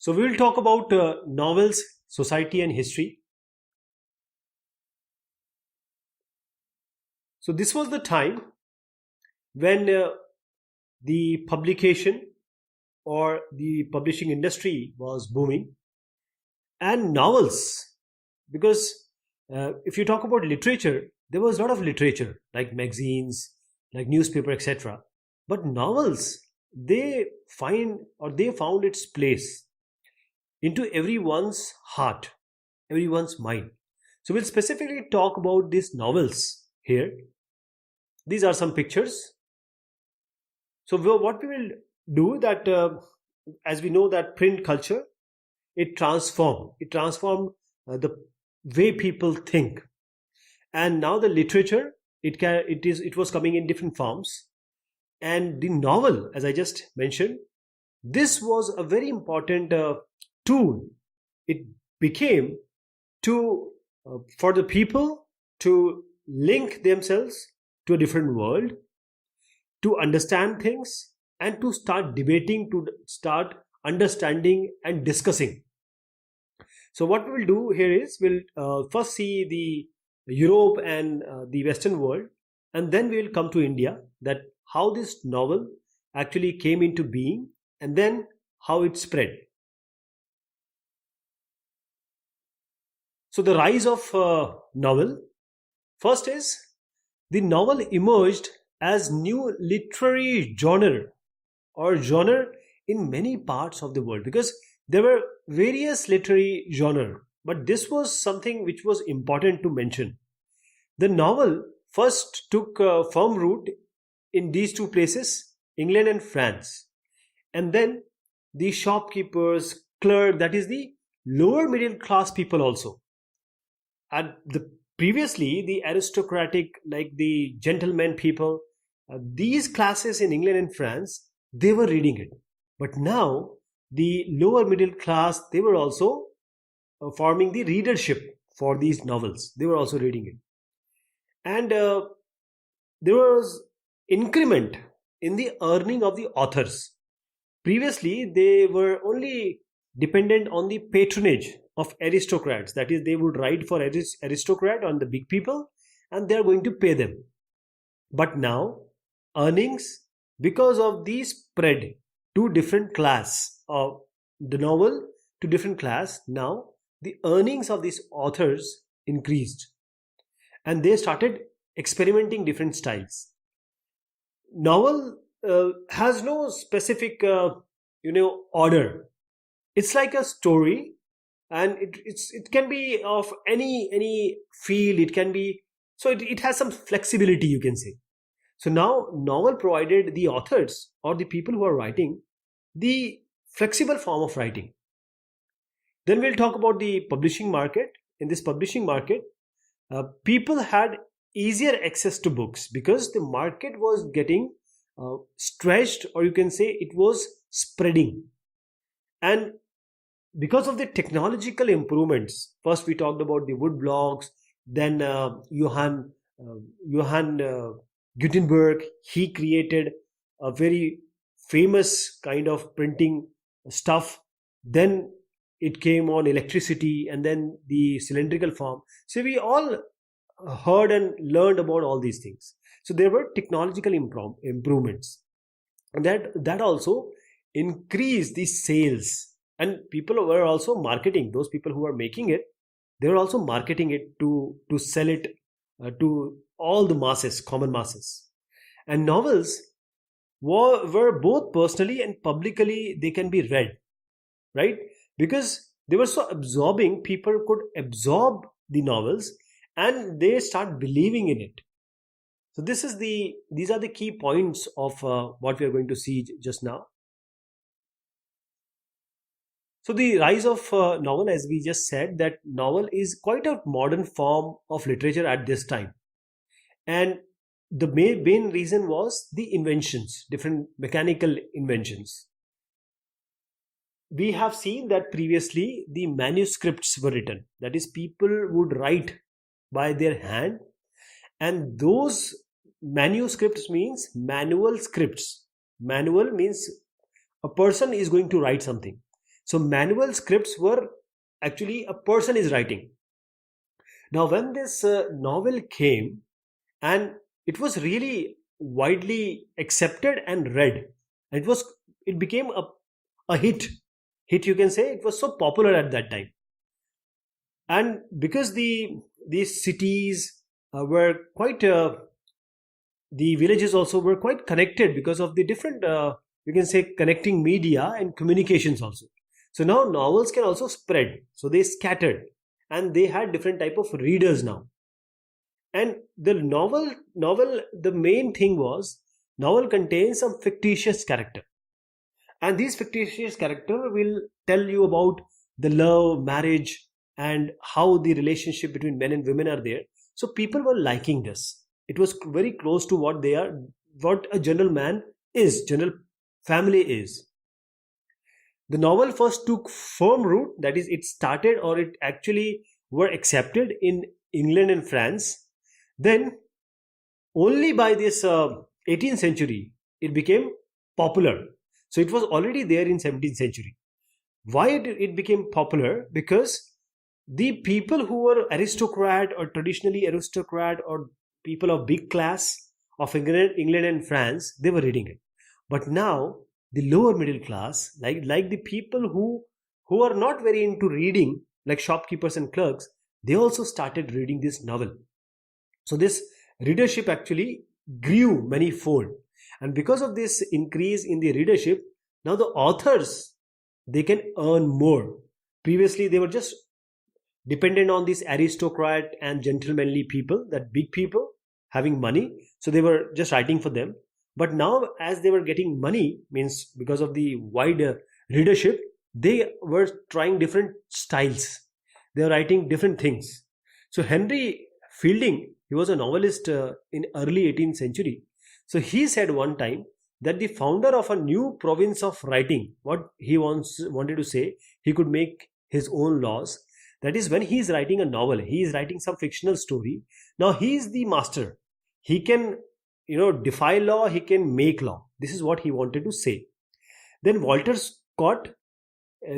So we will talk about novels, society and history. So this was the time when the publication or the publishing industry was booming, and novels, because if you talk about literature, there was a lot of literature like magazines, like newspaper, etc. But novels, they found its place into everyone's heart, everyone's mind. So we'll specifically talk about these novels here. These are some pictures. So what we will do that, as we know that print culture, it transformed the way people think. And now the literature, it was coming in different forms. And the novel, as I just mentioned, this was a very important tool. It became to for the people to link themselves to a different world, to understand things, and to start debating, to start understanding and discussing. So what we'll do here is we'll first see the Europe and the Western world, and then we will come to India, that how this novel actually came into being, and then how it spread. So the rise of novel. First is, the novel emerged as new literary genre in many parts of the world, because there were various literary genre, but this was something which was important to mention. The novel first took firm root in these two places, England and France. And then the shopkeepers, clerk, that is the lower middle class people also. And previously, the aristocratic, like the gentlemen people, these classes in England and France, they were reading it. But now, the lower middle class, they were also forming the readership for these novels. They were also reading it. And there was increment in the earning of the authors. Previously, they were only dependent on the patronage of aristocrats. That is, they would write for aristocrat on the big people, and they are going to pay them. But now, earnings, because of the spread to different class of the novel to different class, now the earnings of these authors increased, and they started experimenting different styles. Novel has no specific order. It's like a story, and it can be of any field. It can be, so it has some flexibility, you can say. So now novel provided the authors or the people who are writing the flexible form of writing. Then we'll talk about the publishing market. In this publishing market, people had easier access to books because the market was getting stretched, or you can say it was spreading. And because of the technological improvements, first we talked about the wood blocks, then Johann Gutenberg, he created a very famous kind of printing stuff. Then it came on electricity, and then the cylindrical form. So we all heard and learned about all these things. So there were technological improvements, and that also increased the sales. And people were also marketing. Those people who were making it, they were also marketing it to sell it to all the masses, common masses. And novels were both personally and publicly, they can be read, right? Because they were so absorbing, people could absorb the novels and they start believing in it. So these are the key points of what we are going to see just now. So the rise of novel, as we just said, that novel is quite a modern form of literature at this time. And the main reason was the inventions, different mechanical inventions. We have seen that previously the manuscripts were written. That is, people would write by their hand, and those manuscripts means manual scripts. Manual means a person is going to write something. So manual scripts were actually a person is writing. Now when this novel came, and it was really widely accepted and read, it became a hit, you can say. It was so popular at that time. And because these cities were quite the villages also were quite connected because of the different you can say connecting media and communications also. So now novels can also spread, so they scattered, and they had different type of readers now. And the novel the main thing was, novel contains some fictitious character, and these fictitious character will tell you about the love, marriage, and how the relationship between men and women are there. So people were liking this. It was very close to what a general man is, general family is. The novel first took firm root, that is, it started, or it actually were accepted in England and France. Then only by this 18th century it became popular. So it was already there in 17th century. Why it became popular? Because the people who were aristocrat or traditionally aristocrat or people of big class of England and France, they were reading it. But now the lower middle class, like the people who are not very into reading, like shopkeepers and clerks, they also started reading this novel. So this readership actually grew many fold, and because of this increase in the readership, now the authors, they can earn more. Previously they were just dependent on these aristocrat and gentlemanly people, that big people having money, so they were just writing for them. But now as they were getting money, means because of the wide readership, they were trying different styles, they were writing different things. So Henry Fielding, he was a novelist in early 18th century. So he said one time that the founder of a new province of writing, what he wanted to say, he could make his own laws. That is, when he is writing a novel, he is writing some fictional story. Now he is the master. He can, defy law, he can make law. This is what he wanted to say. Then Walter Scott,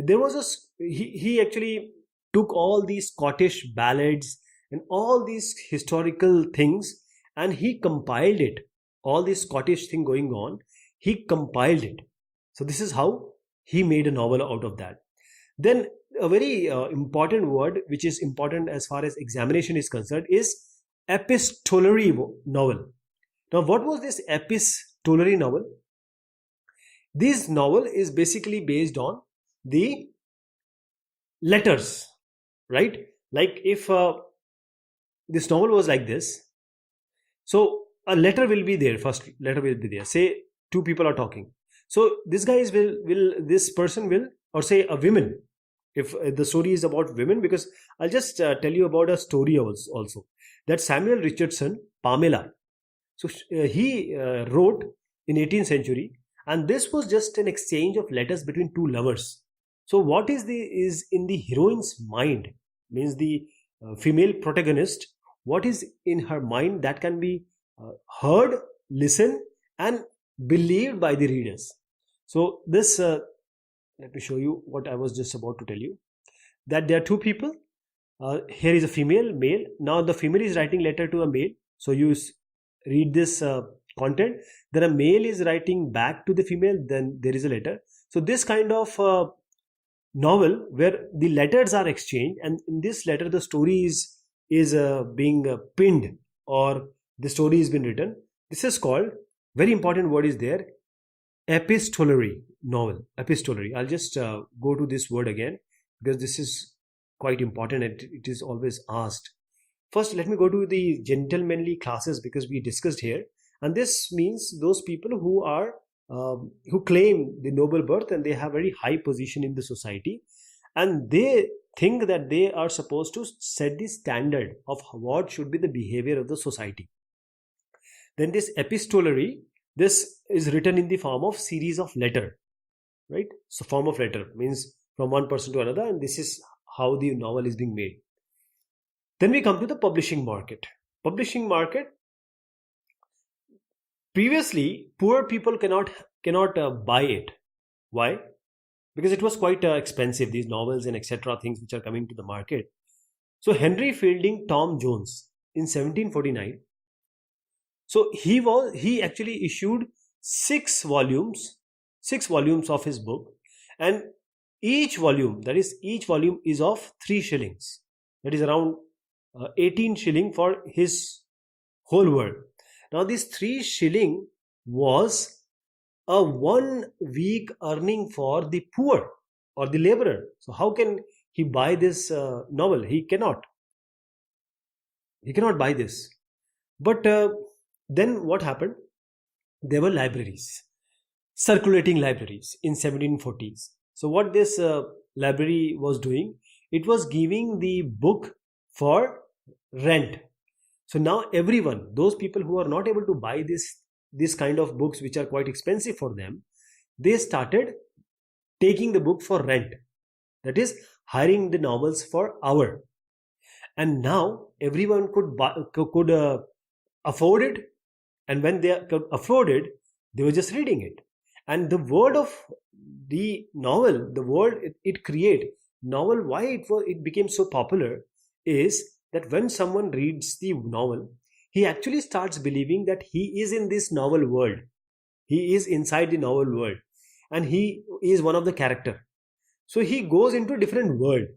there was he actually took all these Scottish ballads and all these historical things, and he compiled it. All this Scottish thing going on, he compiled it. So this is how he made a novel out of that. Then a very important word, which is important as far as examination is concerned, is epistolary novel. Now what was this epistolary novel? This novel is basically based on the letters, right? Like if this novel was like this, so a letter will be there. First letter will be there. Say two people are talking. So this guys will this person will, or say a woman, if the story is about women, because I'll just tell you about a story also, that Samuel Richardson, Pamela. So he wrote in 18th century, and this was just an exchange of letters between two lovers. So what is in the heroine's mind, means the female protagonist, what is in her mind, that can be heard, listened, and believed by the readers. So this let me show you what I was just about to tell you, that there are two people. Here is a female, male. Now the female is writing letter to a male. So you read this content. Then a male is writing back to the female. Then there is a letter. So this kind of novel where the letters are exchanged, and in this letter the story is being pinned, or the story has been written. This is called, very important word is there, epistolary novel. Epistolary. I'll just go to this word again, because this is quite important. It is always asked. First, let me go to the gentlemanly classes, because we discussed here, and this means those people who are who claim the noble birth, and they have very high position in the society, and they think that they are supposed to set the standard of what should be the behavior of the society. Then this epistolary, this is written in the form of series of letter, right? So form of letter means from one person to another, and this is how the novel is being made. Then we come to the publishing market. Publishing market, previously poor people cannot buy it. Why? because it was quite expensive, these novels and etc. things which are coming to the market. So Henry Fielding Tom Jones in 1749, so he actually issued 6 volumes of his book, and each volume is of 3 shillings. That is around 18 shilling for his whole work. Now this 3 shilling was a 1 week earning for the poor or the laborer. So how can he buy this novel? He cannot buy this. But then what happened? There were libraries, circulating libraries in 1740s. So what this library was doing, it was giving the book for rent. So now everyone, those people who are not able to buy this kind of books which are quite expensive for them, they started taking the book for rent. That is, hiring the novels for hour. And now everyone could afford it, and when they could afford it, they were just reading it. And the word of the novel, the word it create novel, why it became so popular is that when someone reads the novel, he actually starts believing that he is in this novel world. He is inside the novel world, and he is one of the character. So he goes into a different world.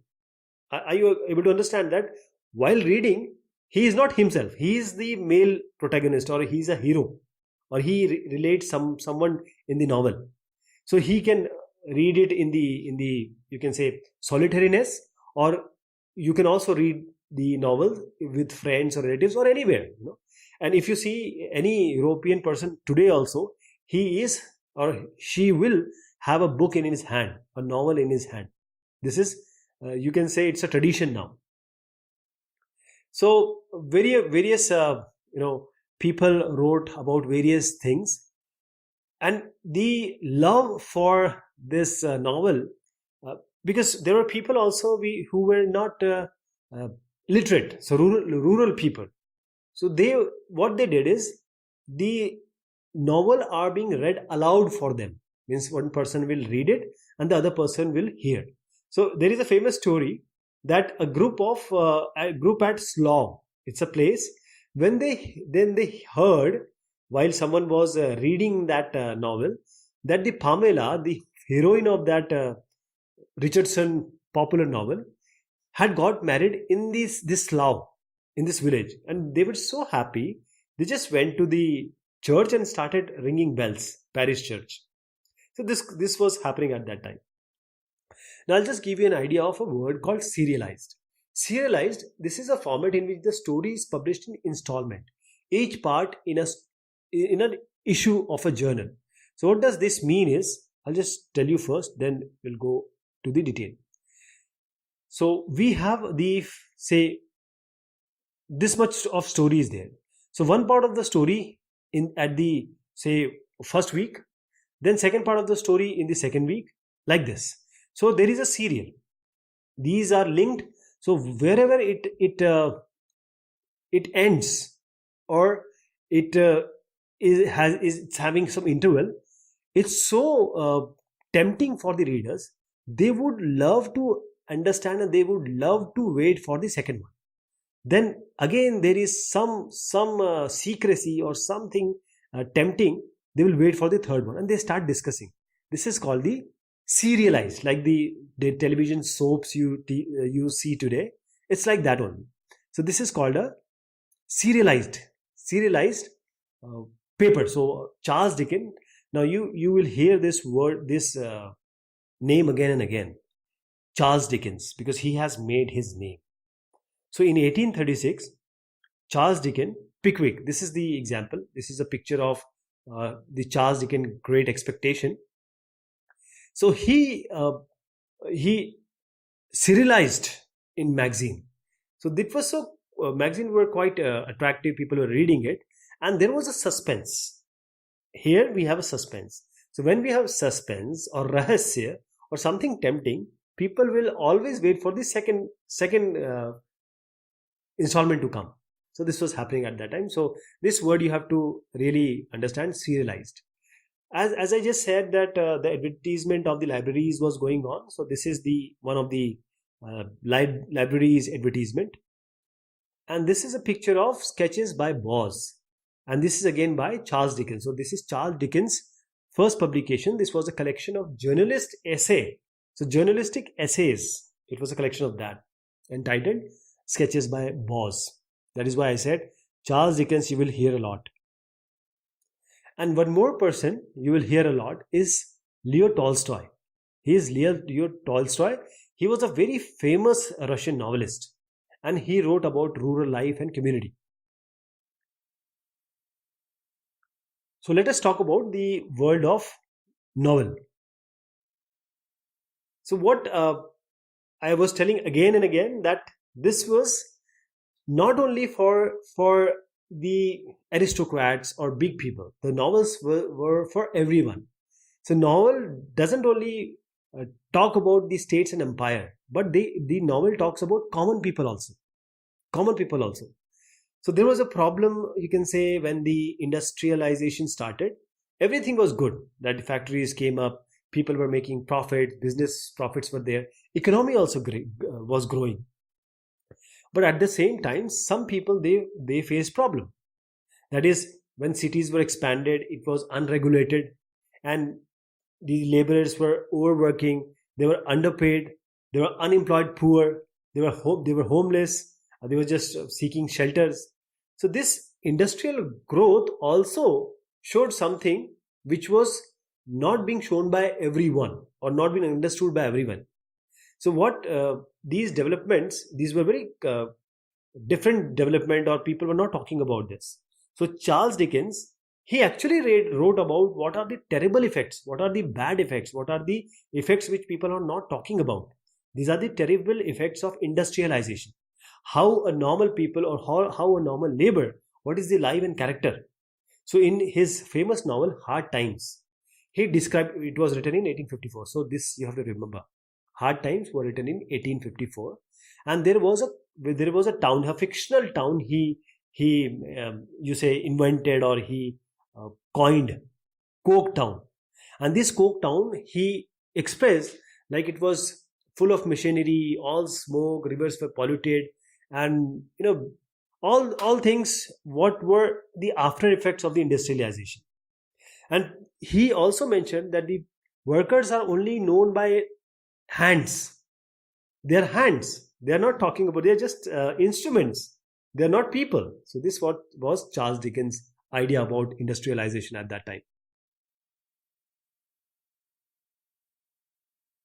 Are you able to understand that? While reading, he is not himself. He is the male protagonist, or he is a hero, or he relates someone in the novel. So he can read it in the you can say solitariness, or you can also read the novel with friends or relatives or anywhere. And if you see any European person today also, he is or she will have a book in his hand, a novel in his hand. This is you can say it's a tradition now. So various people wrote about various things, and the love for this novel, because there were people also who were not literate, so rural people. So what they did is, the novel are being read aloud for them. Means one person will read it and the other person will hear. So there is a famous story that a group at Slough, it's a place, when they heard, while someone was reading that novel, that the Pamela, the heroine of that Richardson popular novel, had got married in this Slough, in this village, and they were so happy. They just went to the church and started ringing bells, parish church. So this was happening at that time. Now I'll just give you an idea of a word called serialized. Serialized, this is a format in which the story is published in installment, each part in an issue of a journal. So what does this mean is, I'll just tell you first, then we'll go to the detail. So we have say this much of story is there. So one part of the story at the say first week, then second part of the story in the second week, like this. So there is a serial. These are linked. So wherever it ends, or it's having some interval, it's so tempting for the readers. They would love to understand, and they would love to wait for the second one. Then again there is some secrecy or something tempting. They will wait for the third one, and they start discussing. This is called the serialized, like the television soaps you see today. It's like that one. So this is called a serialized paper. So Charles Dickens. Now you will hear this word, this name again and again, Charles Dickens, because he has made his name. So in 1836, Charles Dickens, Pickwick. This is the example. This is a picture of the Charles Dickens Great Expectation. So he serialized in magazine. So it was so magazine were quite attractive. People were reading it, and there was a suspense. Here we have a suspense. So when we have suspense or rahasya or something tempting, people will always wait for the second installment to come. So this was happening at that time. So this word you have to really understand, serialized. As I just said that the advertisement of the libraries was going on. So this is the one of the libraries advertisement, and this is a picture of sketches by Boz, and this is again by Charles Dickens. So this is Charles Dickens' first publication. This was a collection of journalist essay, so journalistic essays. It was a collection of that entitled Sketches by Boz. That is why I said Charles Dickens you will hear a lot. And one more person you will hear a lot is Leo Tolstoy. He is Leo Tolstoy. He was a very famous Russian novelist, and he wrote about rural life and community. So let us talk about the world of novel. So what I was telling again and again, that this was not only for the aristocrats or big people. The novels were for everyone. So novel doesn't only talk about the states and empire, but the novel talks about common people also. Common people also. So there was a problem, you can say, when the industrialization started. Everything was good. That factories came up, people were making profits, business profits were there. Economy also was growing. But at the same time, some people they faced problem. That is, when cities were expanded, it was unregulated, and the laborers were overworking. They were underpaid. They were unemployed, poor. They were homeless. They were just seeking shelters. So this industrial growth also showed something which was not being shown by everyone or not being understood by everyone. So what these developments, these were very different development, or people were not talking about this. So Charles Dickens, he actually wrote about what are the terrible effects, what are the bad effects, what are the effects which people are not talking about. These are the terrible effects of industrialization. How a normal people, or how a normal labor, what is the life and character. So in his famous novel Hard Times, he described, it was written in 1854. So this you have to remember. Hard Times were written in 1854, and there was a town, a fictional town he you say invented, or he coined, Coke Town. And this Coke Town he expressed like it was full of machinery, all smoke, rivers were polluted, and all things what were the after effects of the industrialization. And he also mentioned that the workers are only known by hands. They are hands. They are not talking about, they are just instruments. They are not people. So this what was Charles Dickens' idea about industrialization at that time.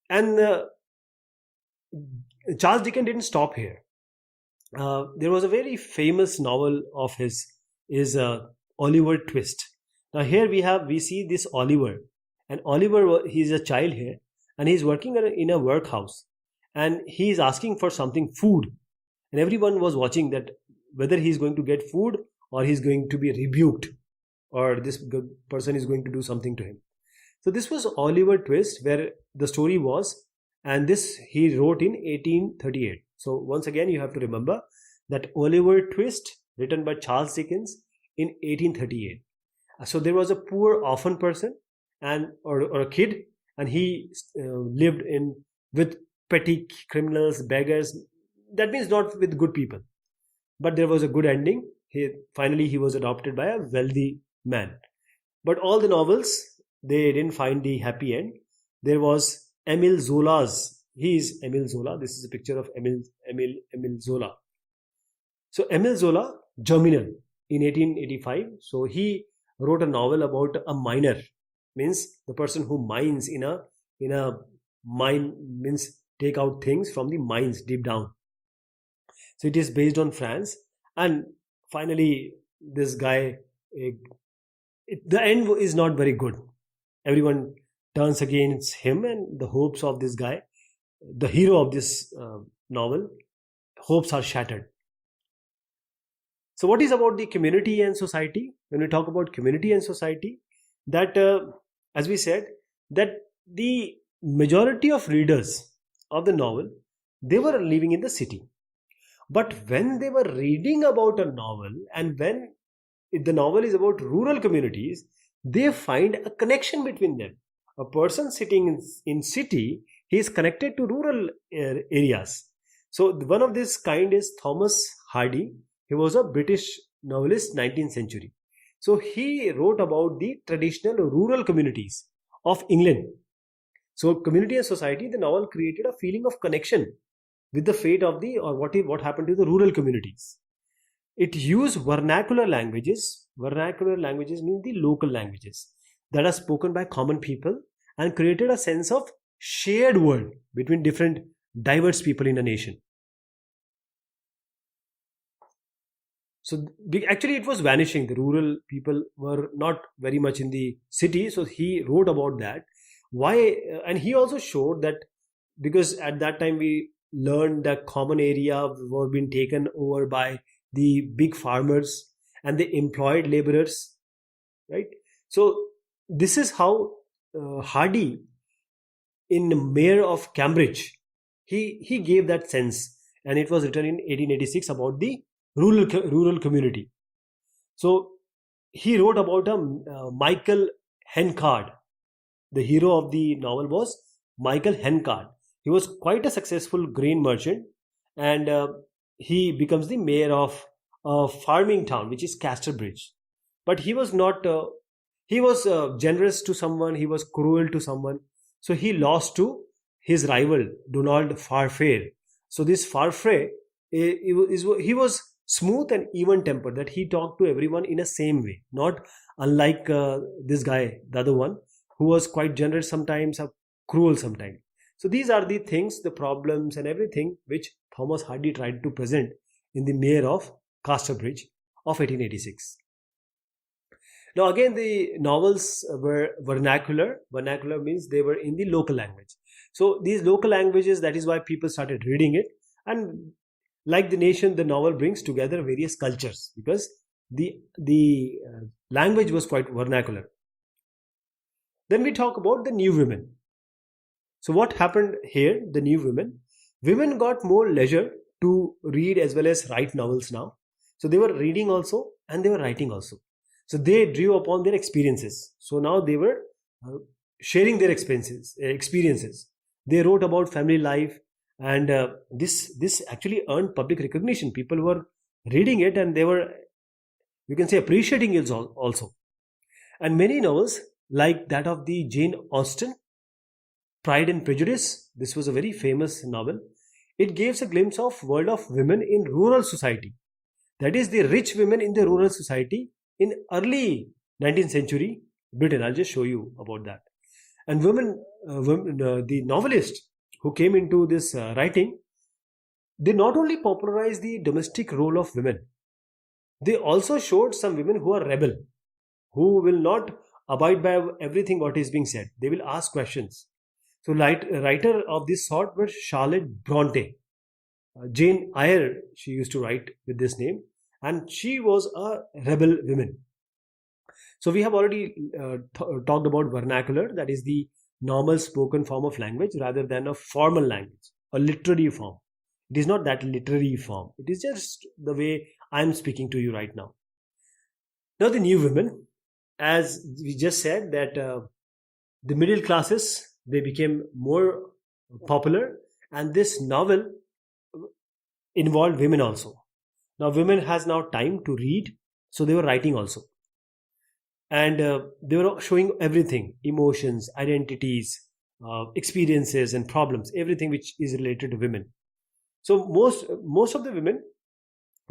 And Charles Dickens didn't stop here. There was a very famous novel of his, is Oliver Twist. Now here we see this Oliver, and Oliver, he is a child here, and he's working in a workhouse, and he is asking for something, food, and everyone was watching that whether he's going to get food or he's going to be rebuked, or this person is going to do something to him. So this was Oliver Twist, where the story was, and this he wrote in 1838. So once again you have to remember that Oliver Twist, written by Charles Dickens in 1838. So there was a poor orphan person, and or a kid, and he lived with petty criminals, beggars. That means not with good people, but there was a good ending. Finally he was adopted by a wealthy man. But all the novels, they didn't find the happy end. There was Emile Zola's. He is Emile Zola. This is a picture of Emile Zola. So Emile Zola, Germinal, in 1885. So he wrote a novel about a miner, means the person who mines in a mine, means take out things from the mines deep down. So it is based on France, and finally this guy, the end is not very good. Everyone turns against him, and the hopes of this guy, the hero of this novel, hopes are shattered. So what is about the community and society? When we talk about community and society, that as we said, that the majority of readers of the novel, they were living in the city. But when they were reading about a novel, and when the novel is about rural communities, they find a connection between them. A person sitting in city, he is connected to rural areas. So one of this kind is Thomas Hardy. He was a British novelist, 19th century. So he wrote about the traditional rural communities of England. So community and society, the novel created a feeling of connection with the fate of the, or what happened to the rural communities. It used vernacular languages. Vernacular languages mean the local languages that are spoken by common people, and created a sense of shared world between different diverse people in a nation. So actually it was vanishing. The rural people were not very much in the city. So he wrote about that. Why? And he also showed that because at that time we learned that common area were being taken over by the big farmers and the employed laborers, right? So this is how Hardy, in Mayor of Cambridge, he gave that sense, and it was written in 1886 about the rural community. So he wrote about Michael Hencard. The hero of the novel was Michael Hencard. He was quite a successful grain merchant, and he becomes the mayor of a farming town, which is Casterbridge. But he was not. He was generous to someone. He was cruel to someone. So he lost to his rival Donald Farfair. So this Farfair, he was smooth and even tempered. That he talked to everyone in a same way, not unlike this guy, the other one, who was quite generous sometimes, cruel sometimes. So these are the things, the problems and everything which Thomas Hardy tried to present in the Mayor of Casterbridge of 1886. Now again, the novels were vernacular. Vernacular means they were in the local language. So these local languages, that is why people started reading it. And like the nation, the novel brings together various cultures because the language was quite vernacular. Then we talk about the new women. So what happened here? The new women got more leisure to read as well as write novels now. So they were reading also and they were writing also. So they drew upon their experiences. So now they were sharing their experiences. They wrote about family life, and this actually earned public recognition. People were reading it and they were, you can say, appreciating it also. And many novels like that of the Jane Austen, Pride and Prejudice. This was a very famous novel. It gives a glimpse of world of women in rural society. That is the rich women in the rural society in early 19th century Britain. I'll just show you about that. And the novelist who came into this writing, they not only popularized the domestic role of women, they also showed some women who are rebel, who will not abide by everything what is being said. They will ask questions. So writer of this sort were Charlotte Bronte. Jane Eyre, she used to write with this name, and she was a rebel woman. So we have already talked about vernacular, that is the normal spoken form of language rather than a formal language, a literary form. It is not that literary form. It is just the way I'm speaking to you right now. Now the new women, as we just said, that the middle classes, they became more popular, and this novel involved women also. Now women has now time to read, so they were writing also, and they were showing everything: emotions, identities, experiences and problems, everything which is related to women. So most of the women,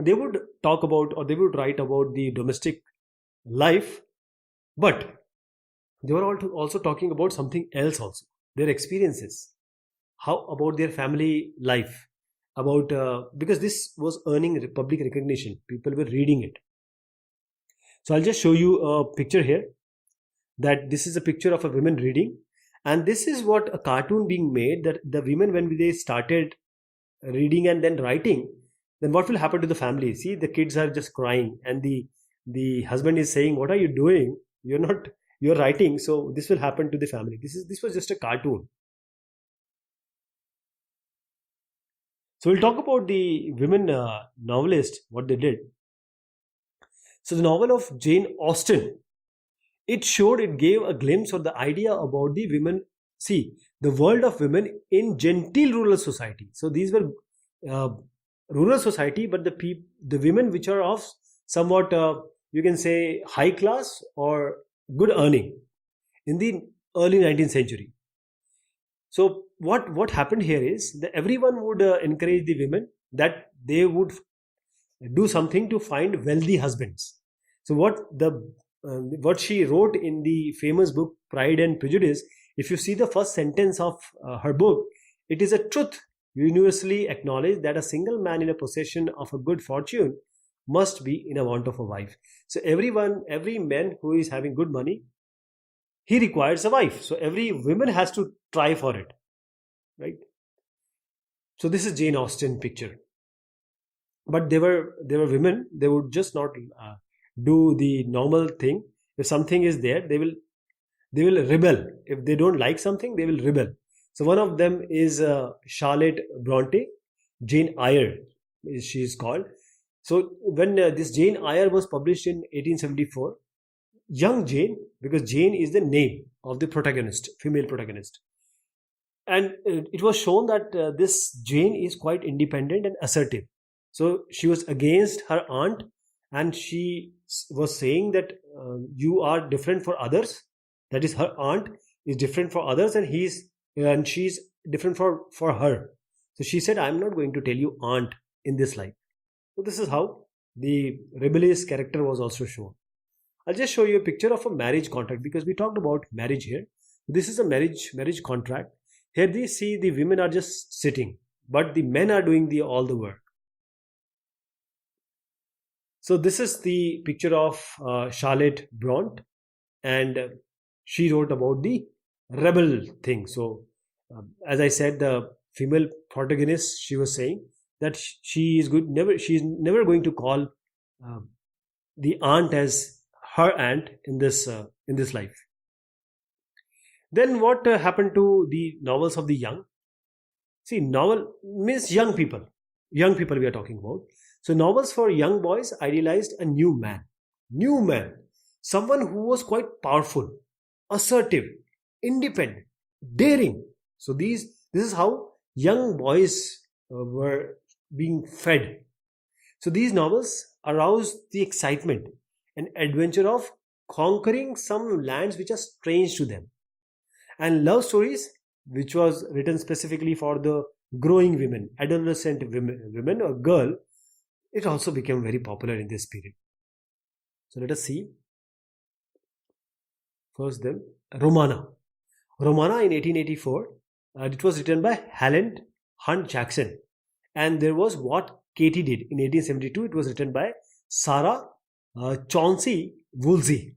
they would talk about, or they would write about the domestic life, but they were also talking about something else also, their experiences, how about their family life, about because this was earning public recognition, people were reading it. So I'll just show you a picture here, that this is a picture of a woman reading, and this is what a cartoon being made, that the women, when they started reading and then writing, then what will happen to the family? See, the kids are just crying, and the husband is saying, what are you doing? You're writing. So this will happen to the family. This was just a cartoon. So we'll talk about the women novelist, what they did. So the novel of Jane Austen, It gave a glimpse or the idea about the women, see, the world of women in genteel rural society. So these were uh, rural society, but the women which are of somewhat, you can say, high class or good earning in the early 19th century. So what happened here is that everyone would encourage the women that they would do something to find wealthy husbands. So what she wrote in the famous book Pride and Prejudice, if you see the first sentence of her book, it is a truth universally acknowledged that a single man in a possession of a good fortune must be in a want of a wife. So every man who is having good money, he requires a wife. So every woman has to try for it, right? So this is Jane Austen picture. But there were women, they would just not do the normal thing. If something is there, they will rebel. If they don't like something, they will rebel. So one of them is Charlotte Bronte. Jane Eyre she is called. So when this Jane Eyre was published in 1874, young Jane, because Jane is the name of the protagonist, female protagonist, and it was shown that this Jane is quite independent and assertive. So she was against her aunt, and she was saying that you are different for others. That is, her aunt is different for others, and she's different for her. So she said, "I'm not going to tell you aunt in this life." So this is how the rebellious character was also shown. I'll just show you a picture of a marriage contract because we talked about marriage here. This is a marriage contract. Here they see the women are just sitting, but the men are doing all the work. So this is the picture of Charlotte Bronte, and she wrote about the rebel thing. So as I said, the female protagonist, she was saying that she is never going to call uh, the aunt as her aunt in this life. Then what happened to the novels of the young? See, novel means young people we are talking about. So novels for young boys idealized a new man, someone who was quite powerful, assertive, independent, daring. So this is how young boys were being fed. So these novels aroused the excitement and adventure of conquering some lands which are strange to them, and love stories which was written specifically for the growing women, adolescent women or girl, it also became very popular in this period. So let us see first them. Romana in 1884, it was written by Helen Hunt Jackson, and there was What Katie Did in 1872. It was written by Sarah Chauncey Woolsey.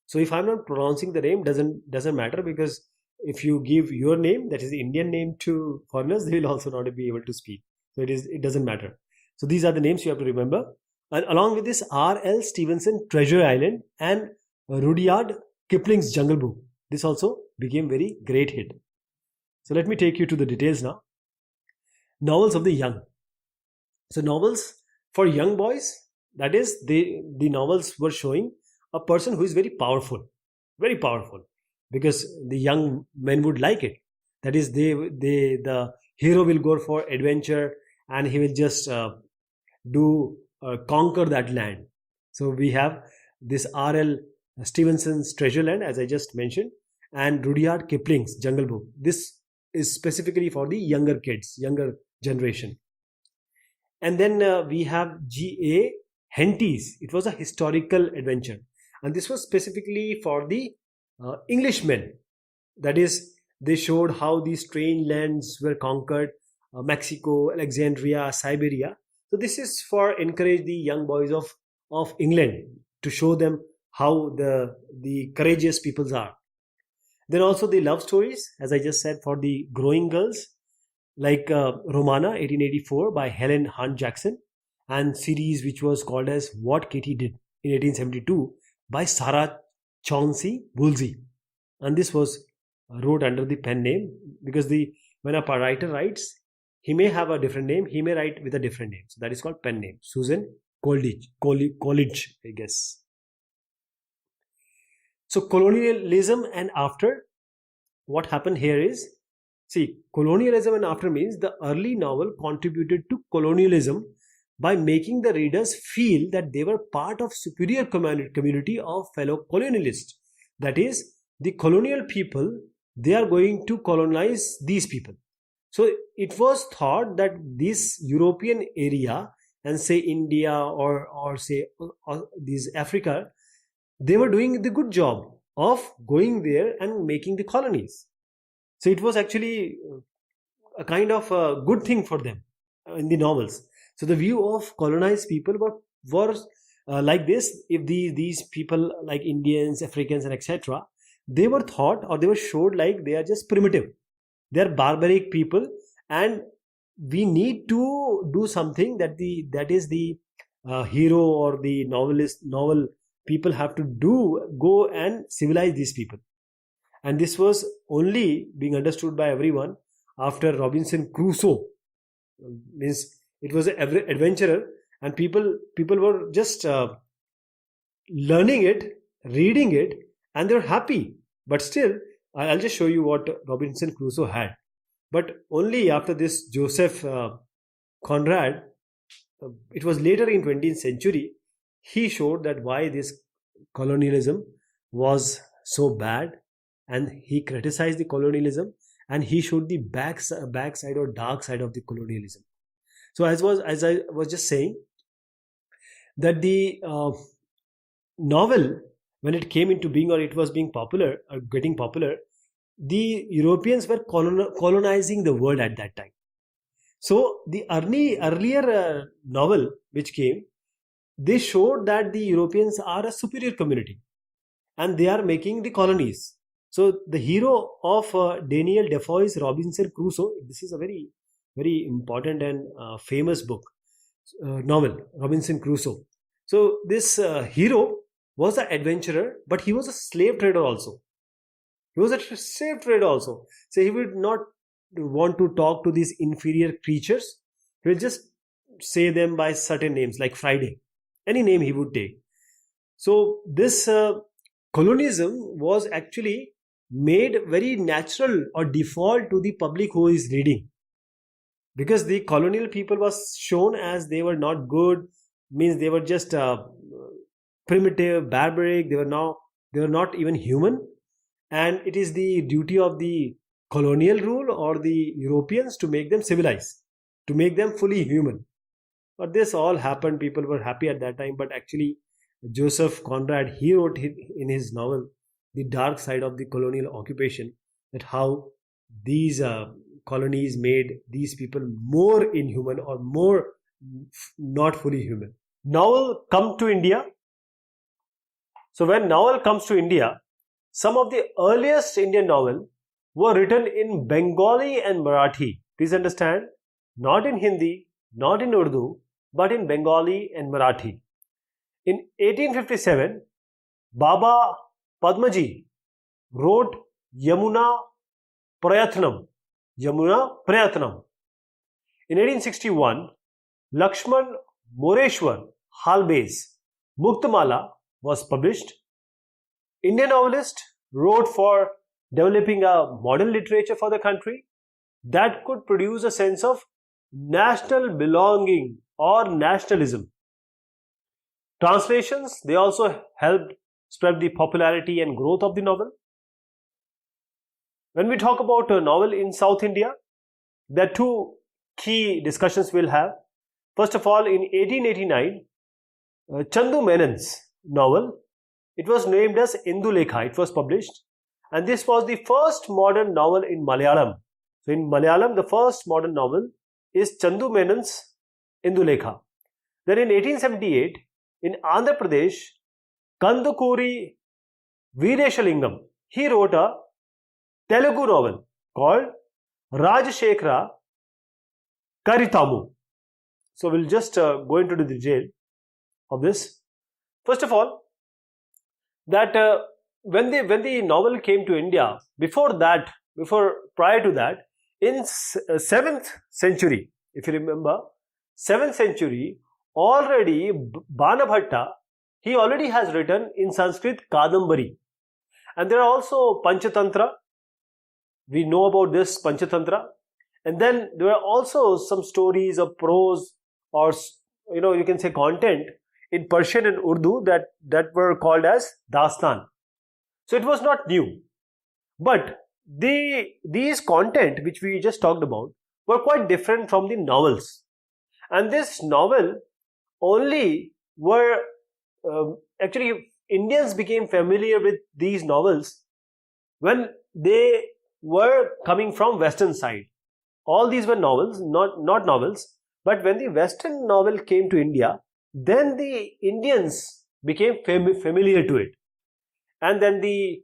So if I'm not pronouncing the name, doesn't matter, because if you give your name, that is the Indian name, to foreigners, they will also not be able to speak. So it doesn't matter. So these are the names you have to remember. And along with this, R.L. Stevenson, Treasure Island, and Rudyard Kipling's Jungle Book. This also became very great hit. So let me take you to the details now. Novels of the young. So novels for young boys, that is, the novels were showing a person who is very powerful, because the young men would like it. That is, the hero will go for adventure, and he will just conquer that land. So we have this R.L. Stevenson's Treasure Land, as I just mentioned, and Rudyard Kipling's Jungle Book. This is specifically for the younger kids, younger generation. And then we have G.A. Henty's. It was a historical adventure, and this was specifically for the Englishmen. That is, they showed how these strange lands were conquered, Mexico, Alexandria, Siberia. So this is for encourage the young boys of England, to show them how the courageous peoples are. Then also the love stories, as I just said, for the growing girls, like Romana 1884 by Helen Hunt Jackson, and series which was called as What Katie Did in 1872 by Sarah Chauncey Woolsey. And this was wrote under the pen name, because when a writer writes, he may have a different name, he may write with a different name. So that is called pen name. Susan Coleridge, I guess. So colonialism and after, what happened here is, see, colonialism and after means the early novel contributed to colonialism by making the readers feel that they were part of superior community of fellow colonialists. That is, the colonial people, they are going to colonize these people. So it was thought that this European area and say India or say these Africa, they were doing the good job of going there and making the colonies. So it was actually a kind of a good thing for them in the novels. So the view of colonized people were like this. If these people like Indians, Africans, and etc., they were thought or they were showed like they are just primitive. They are barbaric people, and we need to do something that is the hero or the novel people have to do, go and civilize these people. And this was only being understood by everyone after Robinson Crusoe. Means it was an adventurer, and people were just learning it, reading it, and they were happy. But still, I'll just show you what Robinson Crusoe had. But only after this Joseph Conrad, it was later in 20th century, he showed that why this colonialism was so bad, and he criticized the colonialism, and he showed the backside or dark side of the colonialism. So as I was just saying, that the novel, when it came into being or it was being popular or getting popular, the Europeans were colonizing the world at that time. So the earlier novel which came, they showed that the Europeans are a superior community and they are making the colonies. So the hero of Daniel Defoe's Robinson Crusoe, this is a very, very important and famous book, novel, Robinson Crusoe. So this hero was an adventurer, but he was a slave trader also. He was a slave trader also. So he would not want to talk to these inferior creatures. He will just say them by certain names like Friday. Any name he would take. So this colonialism was actually made very natural or default to the public who is reading. Because the colonial people was shown as they were not good, means they were just primitive, barbaric, they were not even human. And it is the duty of the colonial rule or the Europeans to make them civilized, to make them fully human. But this all happened, people were happy at that time, but actually Joseph Conrad, he wrote in his novel the dark side of the colonial occupation, that how these colonies made these people more inhuman or more not fully human. Novel come to India. So when novel comes to India, some of the earliest Indian novels were written in Bengali and Marathi. Please understand, not in Hindi, not in Urdu, but in Bengali and Marathi. In 1857, Baba Padmaji wrote Yamuna Prayatnam. Yamuna Prayatnam. In 1861, Lakshman Moreshwar Halbe's Muktamala was published. Indian novelist wrote for developing a modern literature for the country that could produce a sense of national belonging or nationalism. Translations, they also helped spread the popularity and growth of the novel. When we talk about a novel in South India, there are two key discussions we'll have. First of all, in 1889, Chandu Menon's novel, it was named as Indulekha. It was published, and this was the first modern novel in Malayalam. So in Malayalam, the first modern novel is Chandu Menon's Indulekha. Then in 1878, in Andhra Pradesh, Kandukuri Veerashalingam, he wrote a Telugu novel called Rajashekhara Karitamu. So we'll just go into the detail of this. First of all, that when the novel came to India, prior to that, in 7th century, if you remember, 7th century, already Banabhatta, he already has written in Sanskrit Kadambari. And there are also Panchatantra. We know about this Panchatantra. And then there are also some stories of prose, or you can say content in Persian and Urdu that were called as Dastan. So it was not new. But these content which we just talked about were quite different from the novels. And this novel only were actually Indians became familiar with these novels when they were coming from Western side. All these were novels, not novels. But when the Western novel came to India, then the Indians became familiar to it. And then the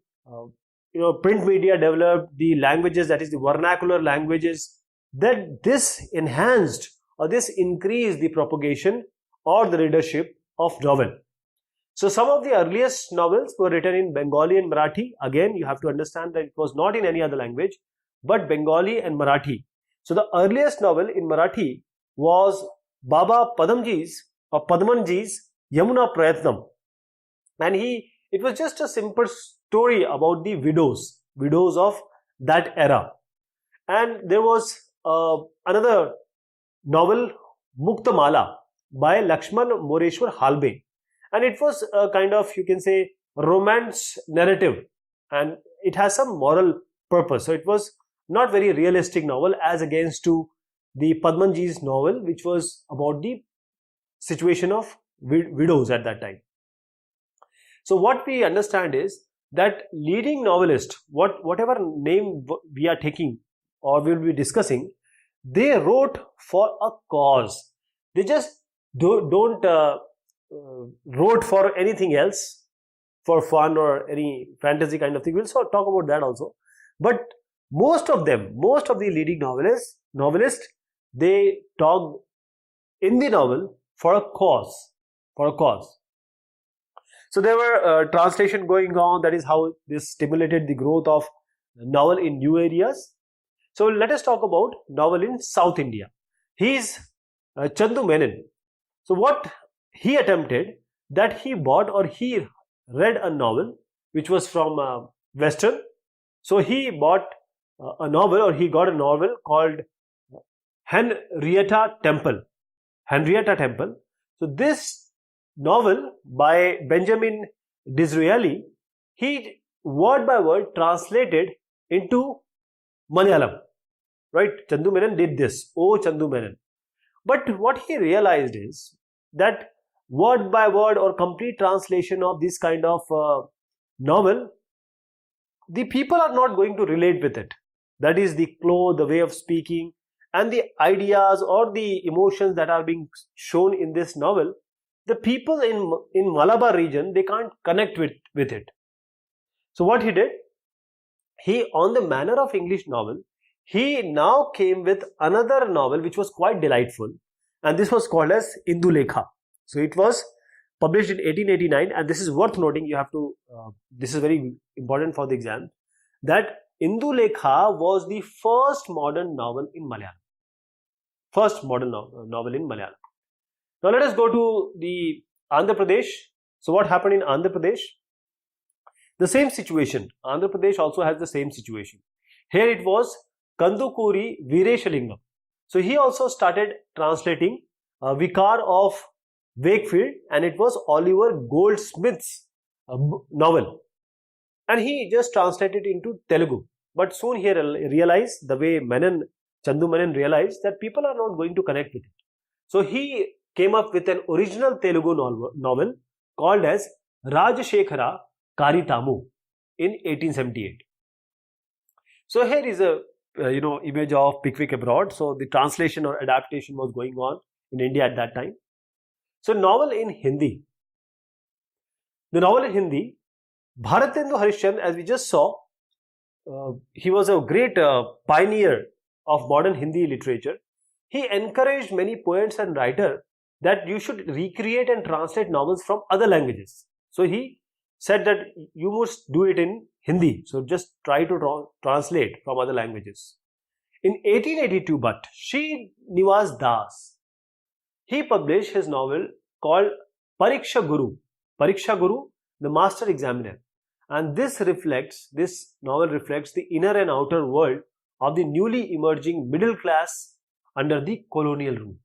print media developed, the languages, that is the vernacular languages, that this enhanced or this increased the propagation or the readership of novel. So some of the earliest novels were written in Bengali and Marathi. Again, you have to understand that it was not in any other language, but Bengali and Marathi. So the earliest novel in Marathi was Baba Padmanji's Yamuna Prayatnam. And it was just a simple story about the widows of that era. And there was another novel, Muktamala, by Lakshman Moreshwar Halbe. And it was a kind of, you can say, romance narrative. And it has some moral purpose. So it was not very realistic novel as against to the Padmanji's novel, which was about the situation of widows at that time. So what we understand is that leading novelist, whatever name we are taking or we will be discussing, they wrote for a cause. They just don't wrote for anything else, for fun or any fantasy kind of thing. We'll talk about that also. But most of the leading novelists, they talk in the novel for a cause. So there were translation going on. That is how this stimulated the growth of novel in new areas. So let us talk about novel in South India. He is Chandu Menon. So what he attempted, that he bought or he read a novel which was from Western. So he bought a novel, or he got a novel called Henrietta Temple. So this novel by Benjamin Disraeli, he word by word translated into Malayalam. Right? Chandu Menon did this. Oh, Chandu Menon. But what he realized is that word by word or complete translation of this kind of novel, the people are not going to relate with it. That is the flow, the way of speaking, and the ideas or the emotions that are being shown in this novel. The people in Malabar region, they can't connect with it. So what he did, he, on the manner of English novel, he now came with another novel which was quite delightful, and this was called as Indulekha. So it was published in 1889, and this is worth noting. You have to, this is very important for the exam, that Indulekha was the first modern novel in Malayalam. Now let us go to the Andhra Pradesh. So what happened in Andhra Pradesh? The same situation. Andhra Pradesh also has the same situation. Here it was Kandukuri Veereshalingam. So he also started translating Vicar of Wakefield, and it was Oliver Goldsmith's novel. And he just translated into Telugu. But soon he realized, the way Chandu Menon realized, that people are not going to connect with it. So he came up with an original Telugu novel called as Rajashekhara Karitamu in 1878. So here is a image of Pickwick Abroad. So the translation or adaptation was going on in India at that time. So novel in Hindi. The novel in Hindi, Bharatendu Harishchandra, as we just saw, he was a great pioneer of modern Hindi literature. He encouraged many poets and writers that you should recreate and translate novels from other languages. So he said that you must do it in Hindi. So just try to translate from other languages. In 1882, but Srinivas Das, he published his novel called Pariksha Guru, the Master Examiner. And this novel reflects the inner and outer world of the newly emerging middle class under the colonial rule.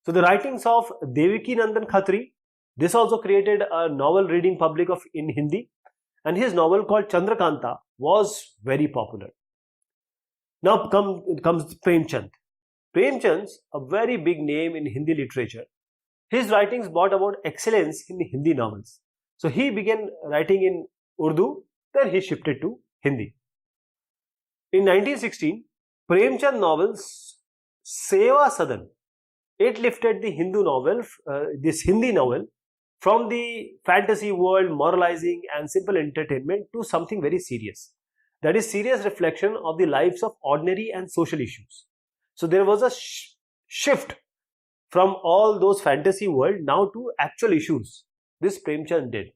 So the writings of Devaki Nandan Khatri, this also created a novel reading public in Hindi, and his novel called Chandrakanta was very popular. Now comes Premchand. Premchand's a very big name in Hindi literature. His writings brought about excellence in Hindi novels. So he began writing in Urdu, then he shifted to Hindi. In 1916, Premchand novels Seva Sadan, it lifted the this Hindi novel from the fantasy world, moralizing and simple entertainment to something very serious. That is serious reflection of the lives of ordinary and social issues. So there was a shift from all those fantasy world now to actual issues. This Premchand did.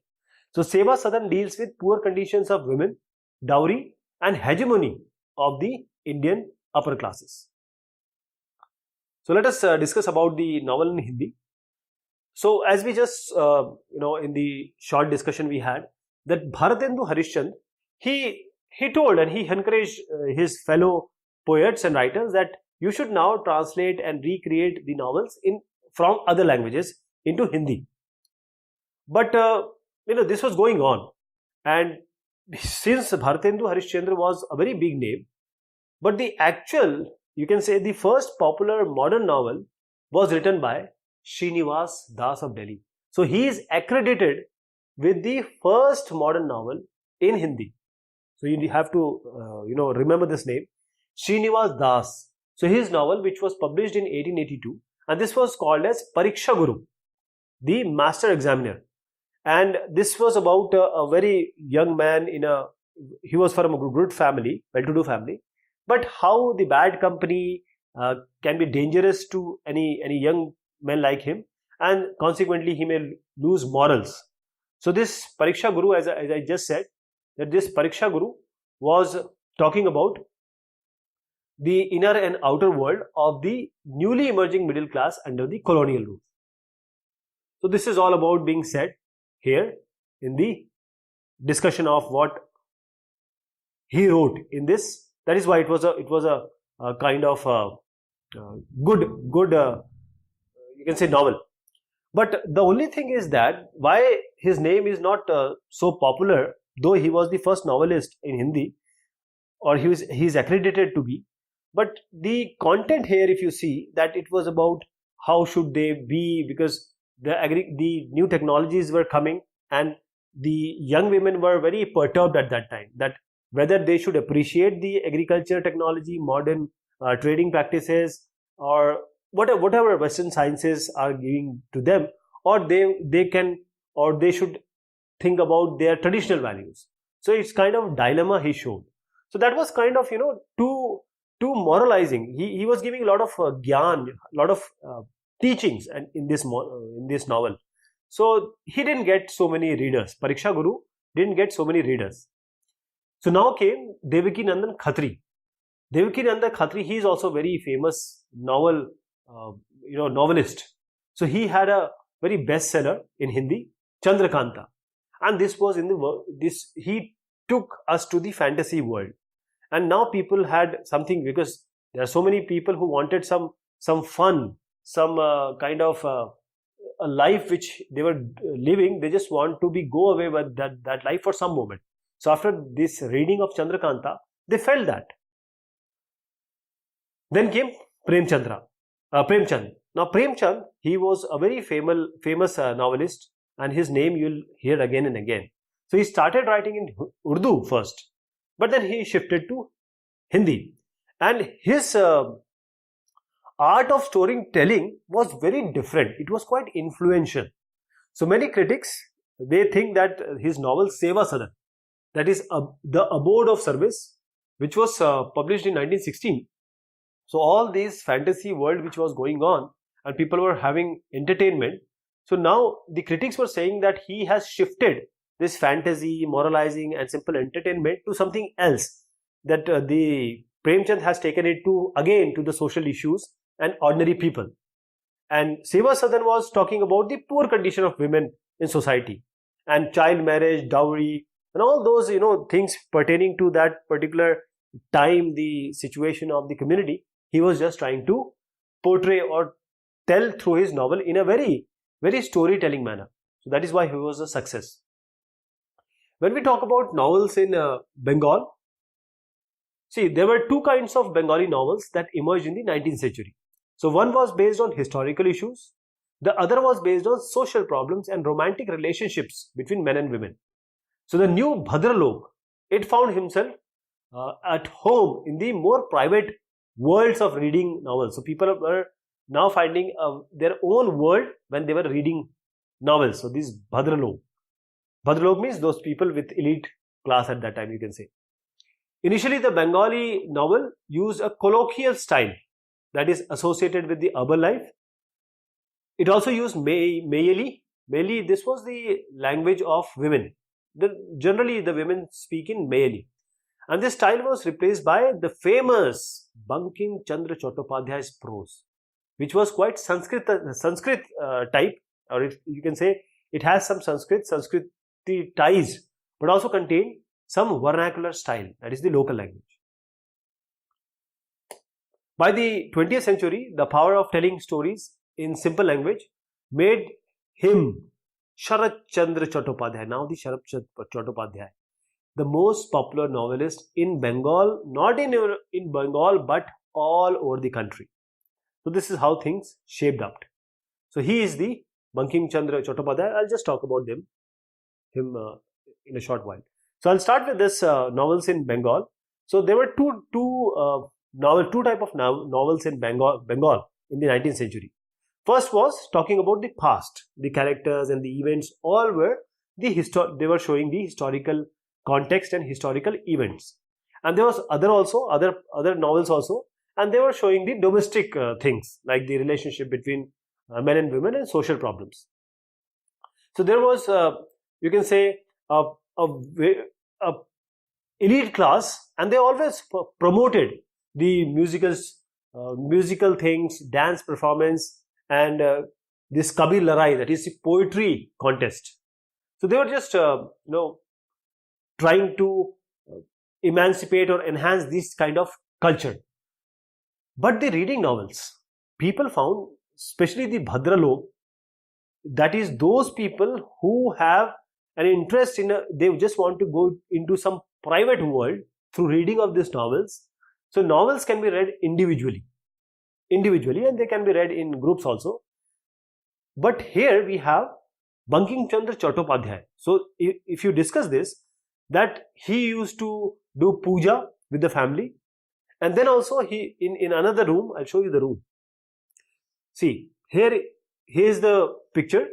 So Seva Sadan deals with poor conditions of women, dowry and hegemony of the Indian upper classes. So let us discuss about the novel in Hindi. So as we just, in the short discussion we had, that Bharatendu Harishchandra, he told and he encouraged his fellow poets and writers that you should now translate and recreate the novels from other languages into Hindi. But, this was going on. And since Bharatendu Harishchandra was a very big name, but the actual, you can say the first popular modern novel was written by Srinivas Das of Delhi. So he is accredited with the first modern novel in Hindi. So you have to, remember this name, Srinivas Das. So his novel, which was published in 1882, and this was called as Pariksha Guru, the Master Examiner. And this was about a very young man he was from a good family, well-to-do family. But how the bad company can be dangerous to any young man like him, and consequently he may lose morals. So this Pariksha Guru, as I just said, that this Pariksha Guru was talking about the inner and outer world of the newly emerging middle class under the colonial rule. So this is all about being said here in the discussion of what he wrote in this. That is why it was a kind of good you can say novel. But the only thing is that why his name is not so popular, though he was the first novelist in Hindi, or he is accredited to be. But the content here, if you see, that it was about how should they be, because the new technologies were coming and the young women were very perturbed at that time, that whether they should appreciate the agriculture technology, modern trading practices, or whatever Western sciences are giving to them, or they should think about their traditional values. So it's kind of dilemma he showed. So that was kind of too moralizing. He was giving a lot of gyan, a lot of teachings and in this novel. So he didn't get so many readers. Pariksha Guru didn't get so many readers. So now came Devaki Nandan Khatri. Devaki Nandan Khatri, he is also very famous novelist. So he had a very bestseller in Hindi, Chandrakanta, and this was he took us to the fantasy world. And now people had something, because there are so many people who wanted some fun, some kind of a life which they were living. They just want to go away with that life for some moment. So after this reading of Chandrakanta, they felt that. Then came Premchand. Now Premchand, he was a very famous novelist, and his name you'll hear again and again. So he started writing in Urdu first, but then he shifted to Hindi. And his art of storytelling was very different. It was quite influential. So many critics, they think that his novel Seva Sadan, that is the Abode of Service, which was published in 1916. So all this fantasy world which was going on and people were having entertainment. So now the critics were saying that he has shifted this fantasy, moralizing and simple entertainment to something else. That the Premchand has taken it to the social issues and ordinary people. And Seva Sadan was talking about the poor condition of women in society and child marriage, dowry, and all those things pertaining to that particular time, the situation of the community, he was just trying to portray or tell through his novel in a very, very storytelling manner. So that is why he was a success. When we talk about novels in Bengal, see, there were two kinds of Bengali novels that emerged in the 19th century. So one was based on historical issues, the other was based on social problems and romantic relationships between men and women. So the new Bhadralok, it found himself at home in the more private worlds of reading novels. So people were now finding their own world when they were reading novels. So this Bhadralok. Bhadralok means those people with elite class at that time, you can say. Initially, the Bengali novel used a colloquial style that is associated with the urban life. It also used Mayali. Mayali, this was the language of women. Generally, the women speak in Mayali. And this style was replaced by the famous Bankim Chandra Chattopadhyay's prose, which was quite Sanskrit type, or you can say it has some Sanskriti ties, but also contained some vernacular style, that is the local language. By the 20th century, the power of telling stories in simple language made him Sharat Chandra Chattopadhyay, now the Sharat Chattopadhyay, the most popular novelist in Bengal, not in Bengal, but all over the country. So this is how things shaped up. So he is the Bankim Chandra Chattopadhyay. I'll just talk about him in a short while. So I'll start with this novels in Bengal. So there were two type of novels in Bengal in the 19th century. First was talking about the past, the characters and the events. All were they were showing the historical context and historical events. And there was other novels also, and they were showing the domestic things like the relationship between men and women and social problems. So there was you can say a elite class, and they always promoted the musical things, dance performance, and this Kabir Larai, that is the poetry contest. So they were just trying to emancipate or enhance this kind of culture. But the reading novels, people found, especially the Bhadralok, that is those people who have an interest in they just want to go into some private world through reading of these novels. So novels can be read individually, and they can be read in groups also. But here we have Bankim Chandra Chattopadhyay. So if you discuss this, that he used to do puja with the family, and then also he in another room, I'll show you the room. See, here's the picture.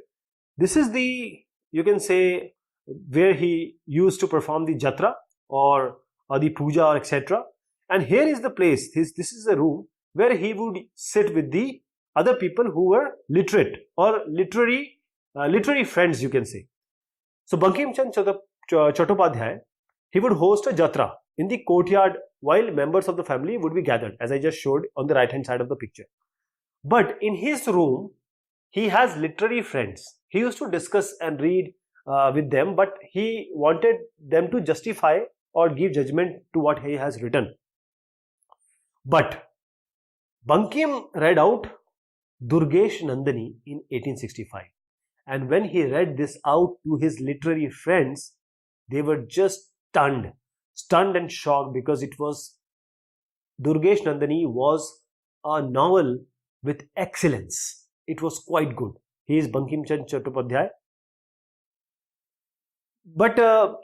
This is the, you can say, where he used to perform the jatra or the puja or etc. And here is the place, this is the room where he would sit with the other people who were literate or literary friends, you can say. So Bankim Chandra Chattopadhyay, he would host a jatra in the courtyard while members of the family would be gathered, as I just showed on the right hand side of the picture. But in his room, he has literary friends. He used to discuss and read with them, but he wanted them to justify or give judgment to what he has written. But Bankim read out Durgesh Nandini in 1865. And when he read this out to his literary friends, they were just stunned and shocked, because it was Durgesh Nandini was a novel with excellence. It was quite good. He is Bankim Chandra Chattopadhyay. But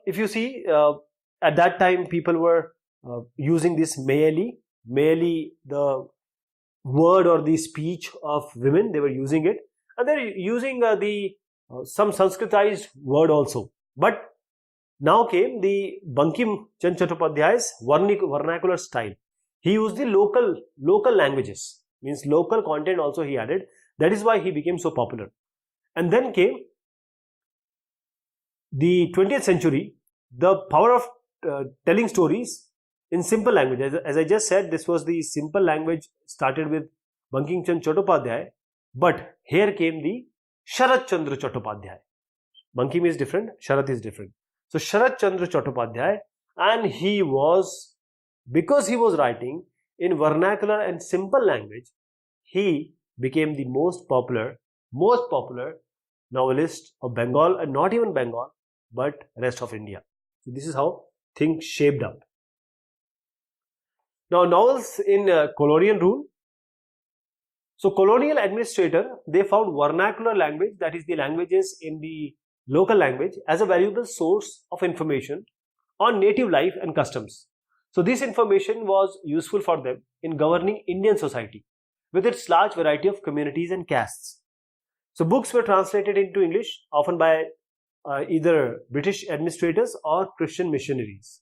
if you see, at that time people were using this Mayali, the word or the speech of women, they were using it, and they're using some Sanskritized word also. But now came the Bankim Chandra Chattopadhyay's vernacular style. He used the local languages, means local content also he added. That is why he became so popular. And then came the 20th century, the power of telling stories in simple language. As I just said, this was the simple language started with Bankim Chandra Chattopadhyay, but here came the Sharat Chandra Chattopadhyay. Bankim is different, Sharat is different. So Sharat Chandra Chattopadhyay, and because he was writing in vernacular and simple language, he became the most popular novelist of Bengal, and not even Bengal, but rest of India. So this is how things shaped up. Now, novels in colonial rule. So colonial administrator, they found vernacular language, that is the languages in the local language, as a valuable source of information on native life and customs. So this information was useful for them in governing Indian society with its large variety of communities and castes. So books were translated into English, often by either British administrators or Christian missionaries.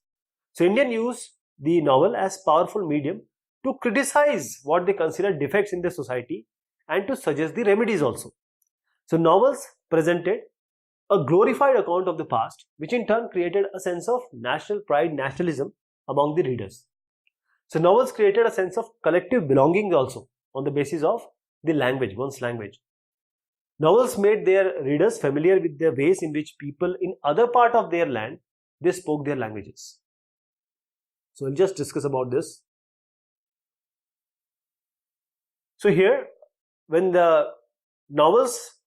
So Indians used the novel as powerful medium to criticize what they consider defects in the society and to suggest the remedies also. So novels presented a glorified account of the past, which in turn created a sense of national pride, nationalism among the readers. So novels created a sense of collective belonging also on the basis of the language, one's language. Novels made their readers familiar with the ways in which people in other part of their land, they spoke their languages. So we'll just discuss about this. So here, when the novels,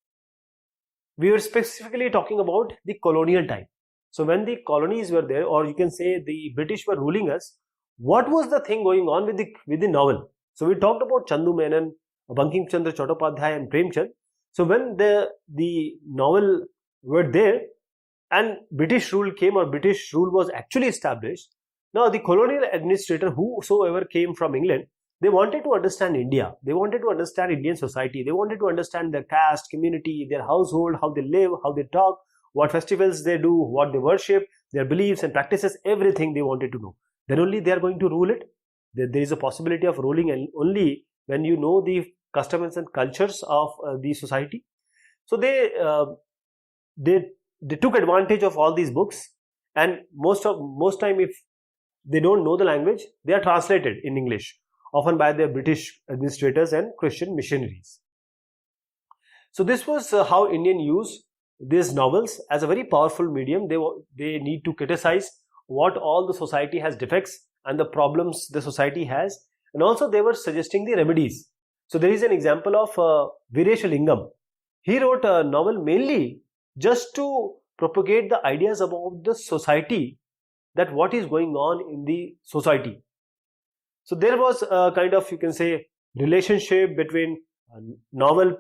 we were specifically talking about the colonial time. So when the colonies were there, or you can say the British were ruling us, what was the thing going on with the novel? So we talked about Chandu Menon, Bankim Chandra Chattopadhyay and Premchand. So when the novel were there and British rule came, or British rule was actually established, now the colonial administrator, whosoever came from England, they wanted to understand India. They wanted to understand Indian society. They wanted to understand their caste, community, their household, how they live, how they talk, what festivals they do, what they worship, their beliefs and practices, everything they wanted to know. Then only they are going to rule it. There is a possibility of ruling only when you know the customs and cultures of the society. So they took advantage of all these books, and most time if they don't know the language, they are translated in English, often by the British administrators and Christian missionaries. So this was how Indian used these novels as a very powerful medium. They need to criticize what all the society has defects and the problems the society has, and also they were suggesting the remedies. So there is an example of Viresh Lingam. He wrote a novel mainly just to propagate the ideas about the society, that what is going on in the society. So there was a kind of, you can say, relationship between the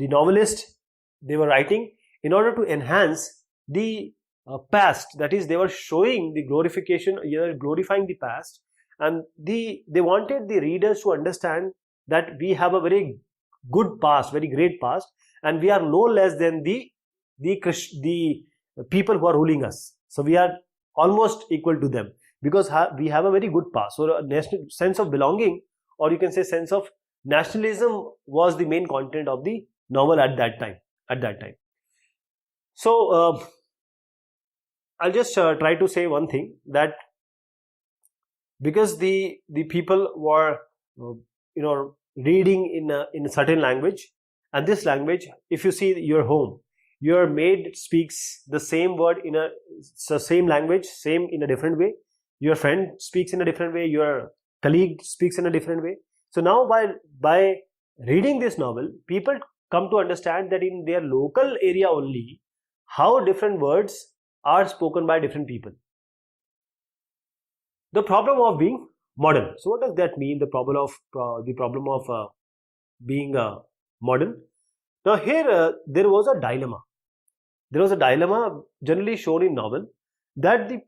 novelist, they were writing in order to enhance the past, that is, they were showing the glorification, glorifying the past, and they wanted the readers to understand that we have a very good past, very great past, and we are no less than the people who are ruling us. So we are almost equal to them, because we have a very good past. So a national sense of belonging, or you can say sense of nationalism, was the main content of the novel at that time. So I'll just try to say one thing, that because the people were reading in a certain language, and this language, if you see your home, your maid speaks the same word in the same language, same in a different way. Your friend speaks in a different way. Your colleague speaks in a different way. So now by reading this novel, people come to understand that in their local area only, how different words are spoken by different people. The problem of being modern. So what does that mean? The problem of being modern. Now here there was a dilemma. There was a dilemma generally shown in novel, that the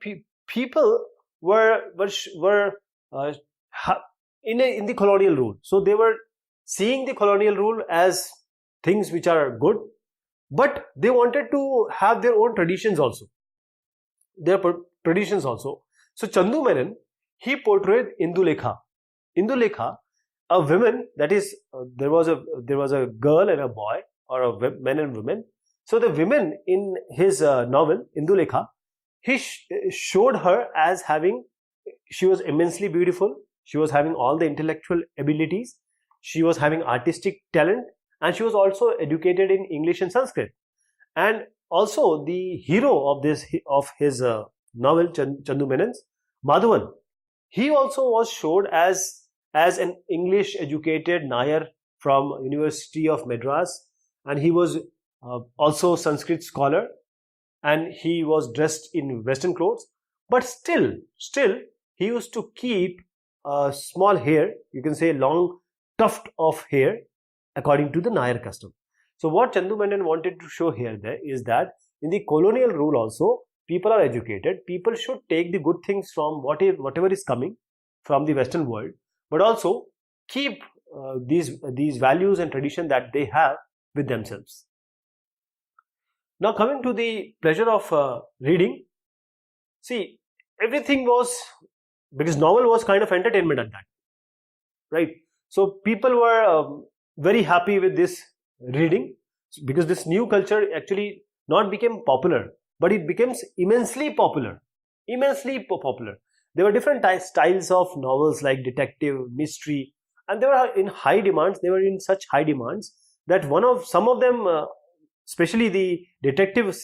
people were in the colonial rule. So they were seeing the colonial rule as things which are good, but they wanted to have their own traditions also. So Chandu Menon, he portrayed Indulekha, a woman, that is, there was a girl and a boy, or a men and women. So the women in his novel Indulekha, he showed her as she was immensely beautiful, she was having all the intellectual abilities, she was having artistic talent, and she was also educated in English and Sanskrit. And also the hero of his novel, Chandu Menon's, Madhavan, he also was showed as an English educated Nair from University of Madras, and he was also Sanskrit scholar, and he was dressed in Western clothes, but still he used to keep a small hair, you can say long tuft of hair, according to the Nair custom. So what Chandu Menon wanted to show here there is that in the colonial rule also, people are educated, people should take the good things from whatever is coming from the Western world, but also keep these values and tradition that they have with themselves. Now coming to the pleasure of reading, see, everything was, because novel was kind of entertainment at that, right? So people were very happy with this reading, because this new culture actually not became popular, but it becomes immensely popular. There were different styles of novels like detective, mystery, and they were in high demands. They were in such high demands that some of them, especially the detective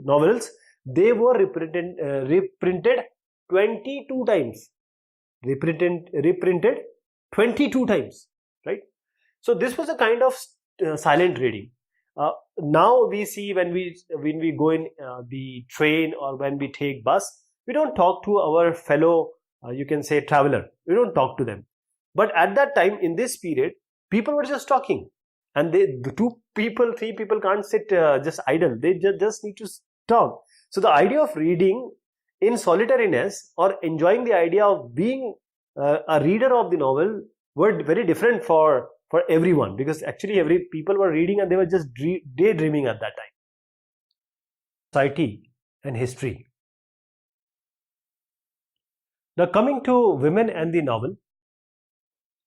novels, they were reprinted 22 times. Reprinted 22 times, right? So this was a kind of silent reading. Now we see when we go in the train or when we take bus, we don't talk to our fellow, you can say, traveler. We don't talk to them. But at that time, in this period, people were just talking, and the 3 people can't sit just idle. They just need to talk. So the idea of reading in solitariness or enjoying the idea of being a reader of the novel were very different for everyone, because actually people were reading and they were just daydreaming at that time. Society and history. Now coming to women and the novel,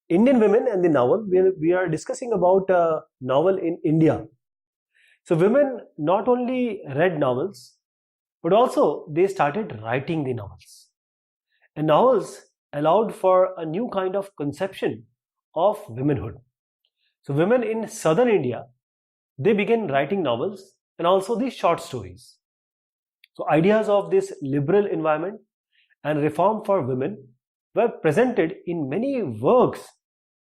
Indian women and the novel, we are discussing about a novel in India. So women not only read novels, but also they started writing the novels. And novels allowed for a new kind of conception of womanhood. So women in southern India, they began writing novels and also the short stories. So ideas of this liberal environment and reform for women were presented in many works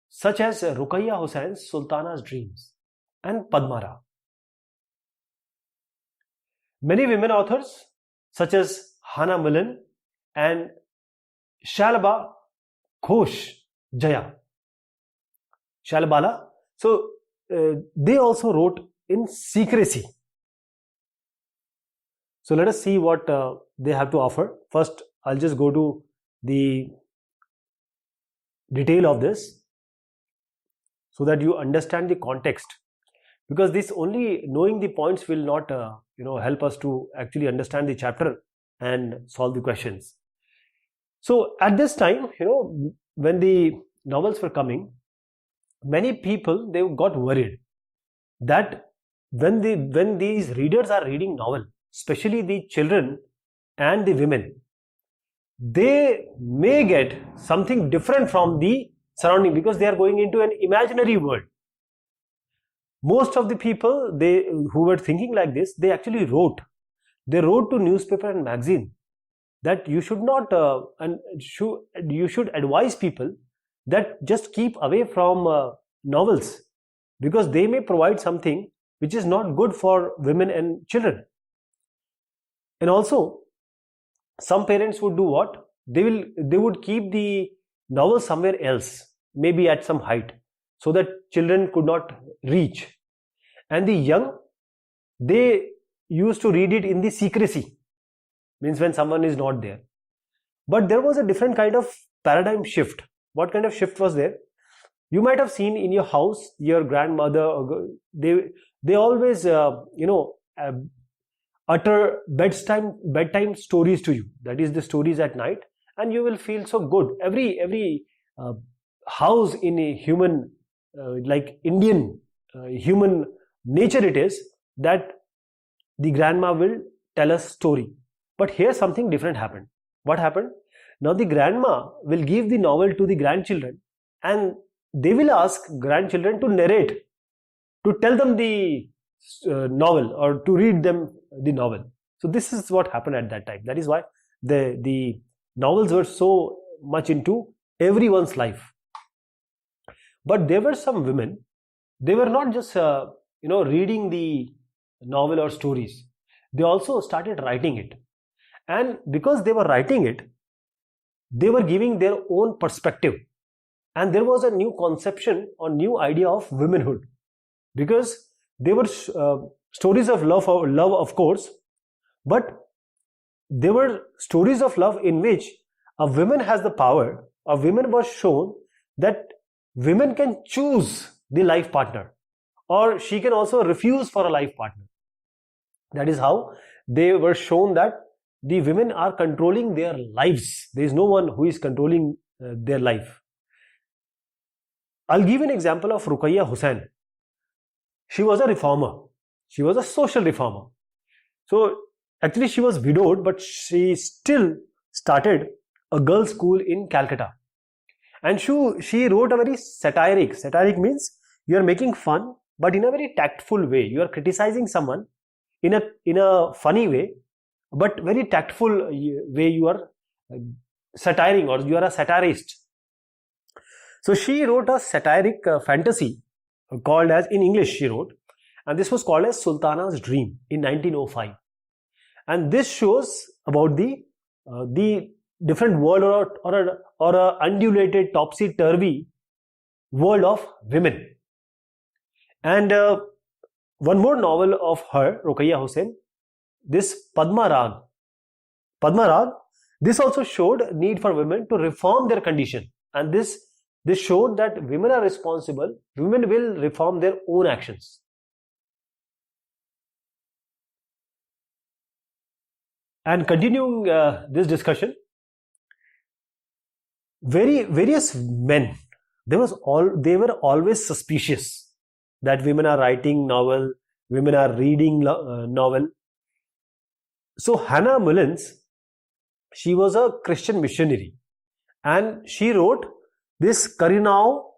such as Ruqayya Husain's Sultana's Dreams and Padmara. Many women authors such as Hannah Millen and Shalaba Ghosh Jaya, Shalabala, so they also wrote in secrecy. So let us see what they have to offer. First, I'll just go to the detail of this so that you understand the context, because this only knowing the points will not help us to actually understand the chapter and solve the questions. So at this time, when the novels were coming, many people, they got worried that when these readers are reading novel, especially the children and the women, they may get something different from the surrounding, because they are going into an imaginary world. Most of the people who were thinking like this, they actually wrote to newspaper and magazine that you should not you should advise people that just keep away from novels, because they may provide something which is not good for women and children. And also some parents would do what? They would keep the novel somewhere else, maybe at some height, so that children could not reach. And the young, they used to read it in the secrecy, means when someone is not there. But there was a different kind of paradigm shift. What kind of shift was there? You might have seen in your house, your grandmother, they always utter bedtime stories to you. That is the stories at night, and you will feel so good. Every house in a human, like Indian human nature, it is that the grandma will tell us story. But here something different happened. What happened? Now the grandma will give the novel to the grandchildren, and they will ask grandchildren to narrate, to tell them the novel or to read them the novel. So this is what happened at that time. That is why the novels were so much into everyone's life. But there were some women, they were not just reading the novel or stories, they also started writing it. And because they were writing it, they were giving their own perspective, and there was a new conception or new idea of womanhood, because they were stories of love of course, but there were stories of love in which a woman has the power. A woman was shown that women can choose the life partner, or she can also refuse for a life partner. That is how they were shown that the women are controlling their lives. There is no one who is controlling their life. I'll give an example of Ruqayya Hussain. She was a reformer. She was a social reformer. So actually she was widowed, but she still started a girls' school in Calcutta. And she wrote a very satiric means you are making fun, but in a very tactful way. You are criticizing someone in a funny way, but very tactful way. You are satiring, or you are a satirist. So she wrote a satiric fantasy called as, in English she wrote, and this was called as Sultana's Dream in 1905. And this shows about the different world, or a undulated, topsy-turvy world of women. And one more novel of her, Ruqayya Hussain, this Padma Rag, this also showed need for women to reform their condition, and this showed that women are responsible. Women will reform their own actions. And continuing this discussion, various men, they were always suspicious that women are writing novel, women are reading novel. So Hannah Mullins, she was a Christian missionary, and she wrote this Karunao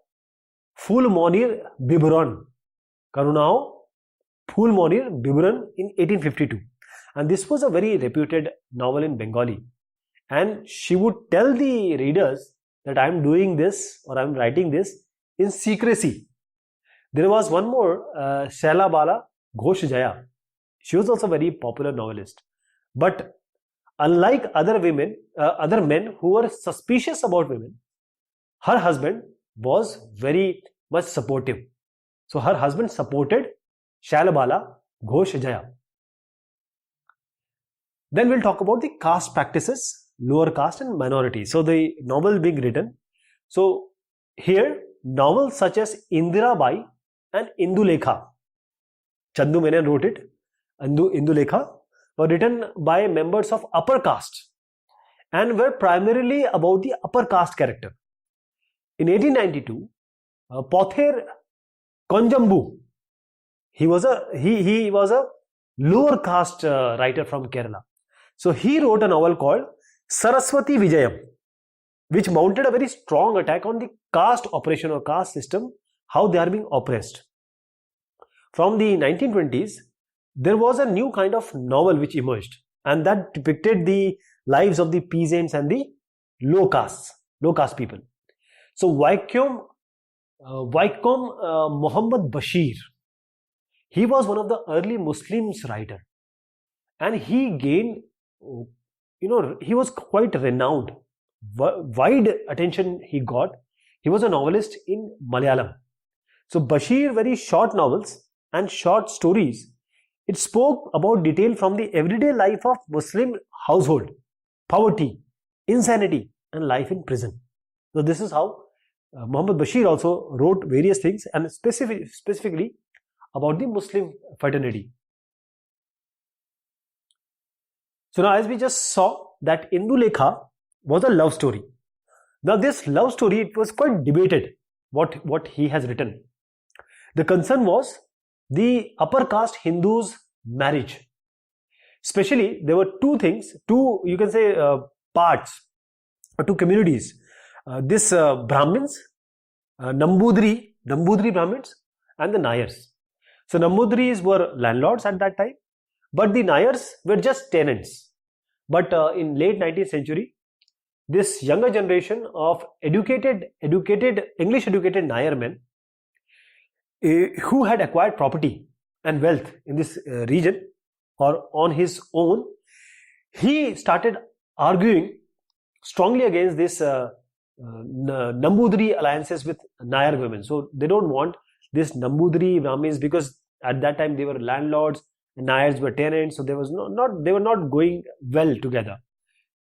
Phul Monir Biberon in 1852. And this was a very reputed novel in Bengali. And she would tell the readers that I am doing this, or I am writing this in secrecy. There was one more, Shaila Bala Ghosh Jaya. She was also a very popular novelist. But unlike other men who were suspicious about women, her husband was very much supportive. So her husband supported Shaila Bala Ghosh Jaya. Then we'll talk about the caste practices, lower caste and minority. So the novel being written. So here novels such as Indira Bai and Indulekha, Chandu Menon wrote it, Indulekha, were written by members of upper caste and were primarily about the upper caste character. In 1892, Pother Konjambu, he was a lower caste writer from Kerala. So he wrote a novel called Saraswati Vijayam, which mounted a very strong attack on the caste operation or caste system, how they are being oppressed. From the 1920s, there was a new kind of novel which emerged, and that depicted the lives of the peasants and the low caste people. So Vaikom Muhammad Bashir, he was one of the early Muslims writer, and he gained, he was quite renowned, wide attention he got. He was a novelist in Malayalam. So Bashir, very short novels and short stories, it spoke about detail from the everyday life of Muslim household, poverty, insanity, and life in prison. So this is how Muhammad Bashir also wrote various things, and specifically about the Muslim fraternity. So now, as we just saw, that Indulekha was a love story. Now this love story, it was quite debated what he has written. The concern was the upper caste Hindus' marriage. Especially, there were two you can say parts, or two communities. This Brahmins, Nambudri Brahmins, and the Nayars. So Nambudris were landlords at that time, but the Nayars were just tenants. But in late 19th century, this younger generation of English educated Nayar men who had acquired property and wealth in this region or on his own, he started arguing strongly against this Nambudri alliances with Nayar women. So they don't want this Nambudri Brahmins, because at that time they were landlords and Nayars were tenants, so there was they were not going well together.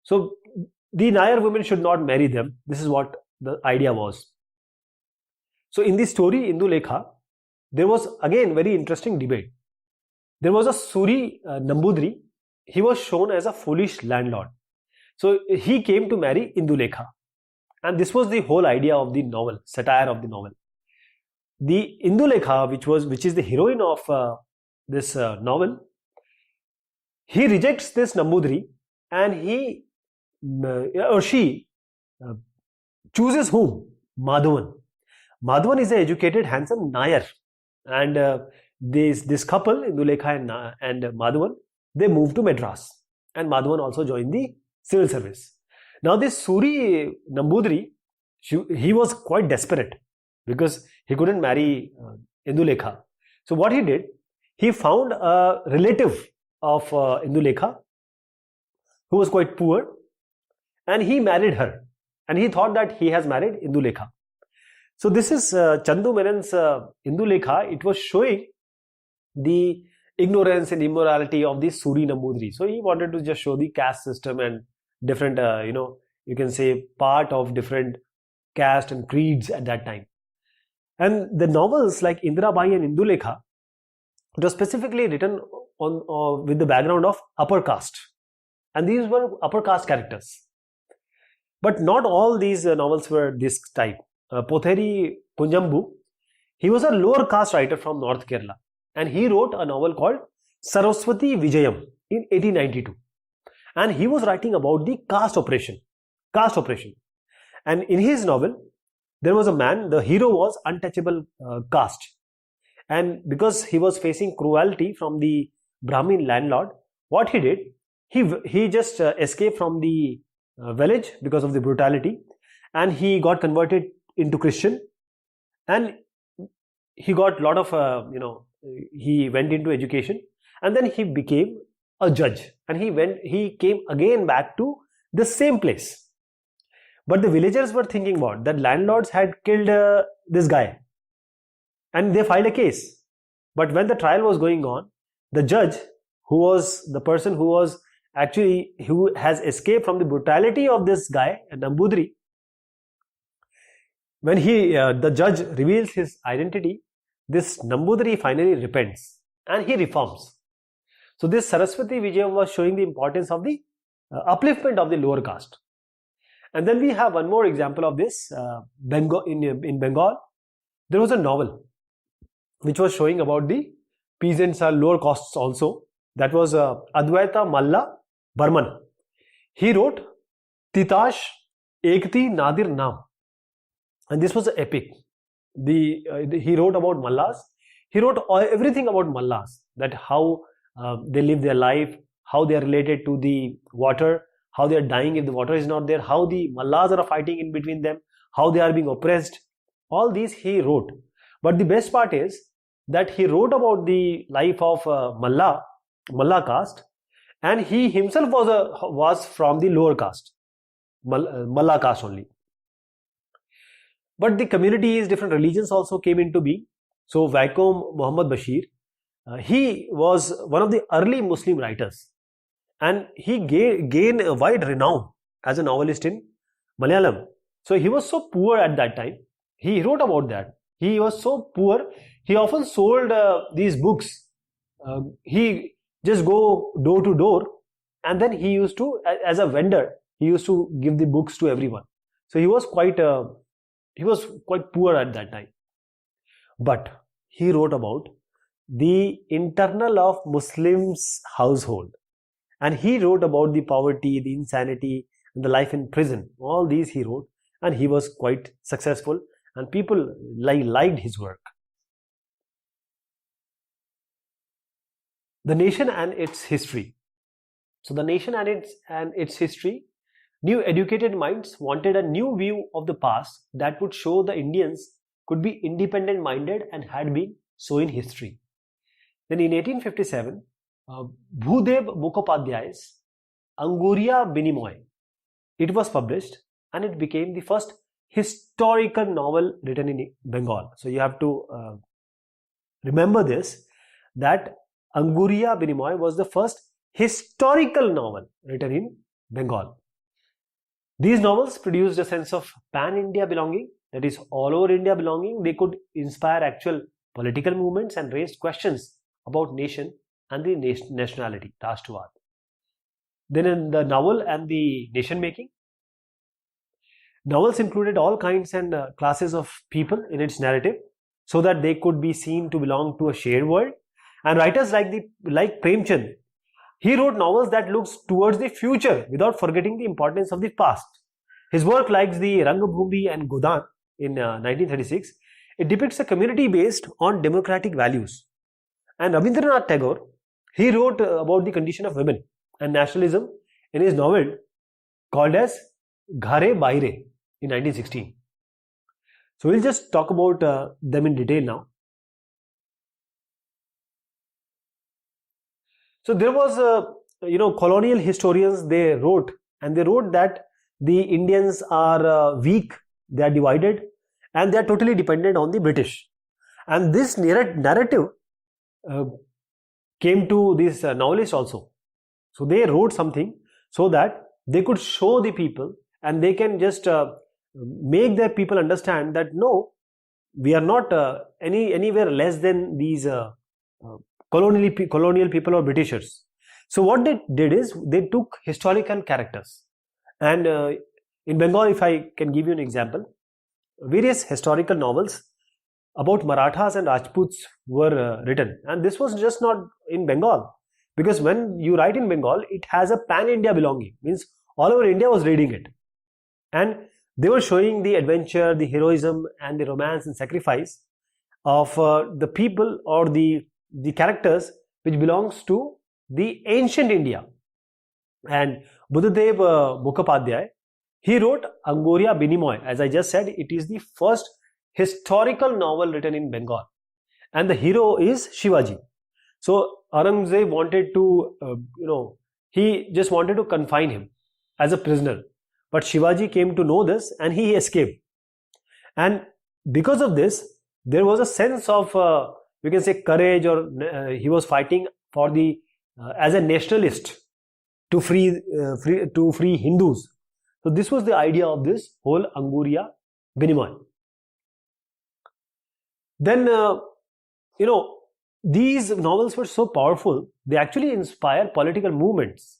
So the Nayar women should not marry them. This is what the idea was. So in this story, Indulekha, there was again very interesting debate. There was a Suri Nambudri. He was shown as a foolish landlord. So he came to marry Indulekha. And this was the whole idea of the novel, satire of the novel. The Indulekha, which is the heroine of this novel, he rejects this Nambudri, and he or she chooses whom? Madhavan. Madhavan is an educated, handsome Nayar, and this couple, Indulekha and Madhavan, they moved to Madras, and Madhavan also joined the civil service. Now this Suri Nambudri, he was quite desperate because he couldn't marry Indulekha. So what he did, he found a relative of Indulekha who was quite poor, and he married her, and he thought that he has married Indulekha. So this is Chandu Menon's Indulekha. It was showing the ignorance and immorality of the Suri Nambudri. So he wanted to just show the caste system and different, you can say part of different caste and creeds at that time. And the novels like Indirabai and Indulekha, it was specifically written on with the background of upper caste, and these were upper caste characters. But not all these novels were this type. Potheri Punjambu, he was a lower caste writer from North Kerala, and he wrote a novel called Saraswati Vijayam in 1892. And he was writing about the caste oppression. And in his novel, there was a man, the hero was untouchable caste. And because he was facing cruelty from the Brahmin landlord, what he did, he just escaped from the village because of the brutality, and he got converted into Christian, and he got a lot of he went into education, and then he became a judge, and he came again back to the same place. But the villagers were thinking about that landlords had killed this guy, and they filed a case. But when the trial was going on, the judge, who was the person who has escaped from the brutality of this guy, Nambudri, when the judge reveals his identity, this Nambudri finally repents and he reforms. So this Saraswati Vijayam was showing the importance of the upliftment of the lower caste. And then we have one more example of this. In Bengal, there was a novel which was showing about the peasants or lower castes also. That was Advaita Malla Burman. He wrote Titash Ekti Nadir Naam, and this was an epic. He wrote about Mallas. He wrote everything about Mallas, that how they live their life, how they are related to the water, how they are dying if the water is not there, how the Mallas are fighting in between them, how they are being oppressed. All these he wrote. But the best part is that he wrote about the life of Malla caste, and he himself was from the lower caste, Malla caste only. But the communities, different religions also came into being. So Vaikom Muhammad Bashir, he was one of the early Muslim writers, and he gained a wide renown as a novelist in Malayalam. So he was so poor at that time. He wrote about that. He was so poor, he often sold these books. He just go door to door, and then he used to, as a vendor, he used to give the books to everyone. So he was quite poor at that time. But he wrote about the internal of Muslims' household, and he wrote about the poverty, the insanity, and the life in prison. All these he wrote, and he was quite successful, and people liked his work. The nation and its history. So the nation and its history. New educated minds wanted a new view of the past that would show the Indians could be independent minded and had been so in history. Then in 1857, Bhudev Mukhopadhyay's Anguriya Binimoy, it was published and it became the first historical novel written in Bengal. So you have to remember this, that Anguriya Binimoy was the first historical novel written in Bengal. These novels produced a sense of pan-India belonging, that is all over India belonging. They could inspire actual political movements and raised questions about nation and the nationality, Rashtravad. Then in the novel and the nation making, novels included all kinds and classes of people in its narrative so that they could be seen to belong to a shared world. And writers like Premchand, he wrote novels that looks towards the future without forgetting the importance of the past. His work like the Rangbhumi and Godan in 1936, it depicts a community based on democratic values. And Rabindranath Tagore, he wrote about the condition of women and nationalism in his novel called as Ghare Baire in 1916. So we'll just talk about them in detail now. So there was colonial historians, they wrote that the Indians are weak, they are divided, and they are totally dependent on the British. And this narrative came to these novelists also. So they wrote something so that they could show the people and they can just make their people understand that no, we are not anywhere less than these colonial people or Britishers. So what they did is they took historical characters, and in Bengal, if I can give you an example, various historical novels about Marathas and Rajputs were written, and this was just not in Bengal, because when you write in Bengal, it has a pan-India belonging, means all over India was reading it, and they were showing the adventure, the heroism and the romance and sacrifice of the people or the characters which belongs to the ancient India. And Buddhadev Mukhopadhyay, he wrote Anguriya Binimoy. As I just said, it is the first historical novel written in Bengal, and the hero is Shivaji. So Aurangzeb wanted to, he just wanted to confine him as a prisoner, but Shivaji came to know this and he escaped. And because of this, there was a sense of we can say courage, or he was fighting for the as a nationalist to free Hindus. So this was the idea of this whole Anguriya Binimoy. Then these novels were so powerful, they actually inspired political movements.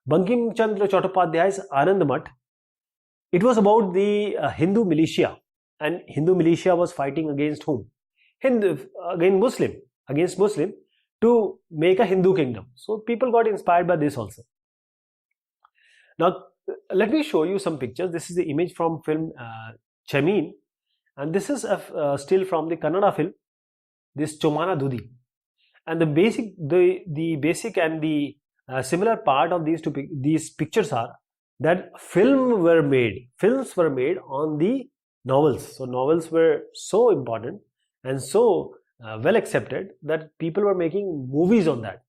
Bankim Chandra Chattopadhyay's Anand Math, it was about the Hindu militia, and Hindu militia was fighting against whom? Against Muslim to make a Hindu kingdom. So people got inspired by this also. Now let me show you some pictures. This is the image from film Chamin, and this is a still from the Kannada film, this Chomana Dudi. And the basic and the similar part of these pictures are that films were made on the novels. So novels were so important and so well accepted that people were making movies on that.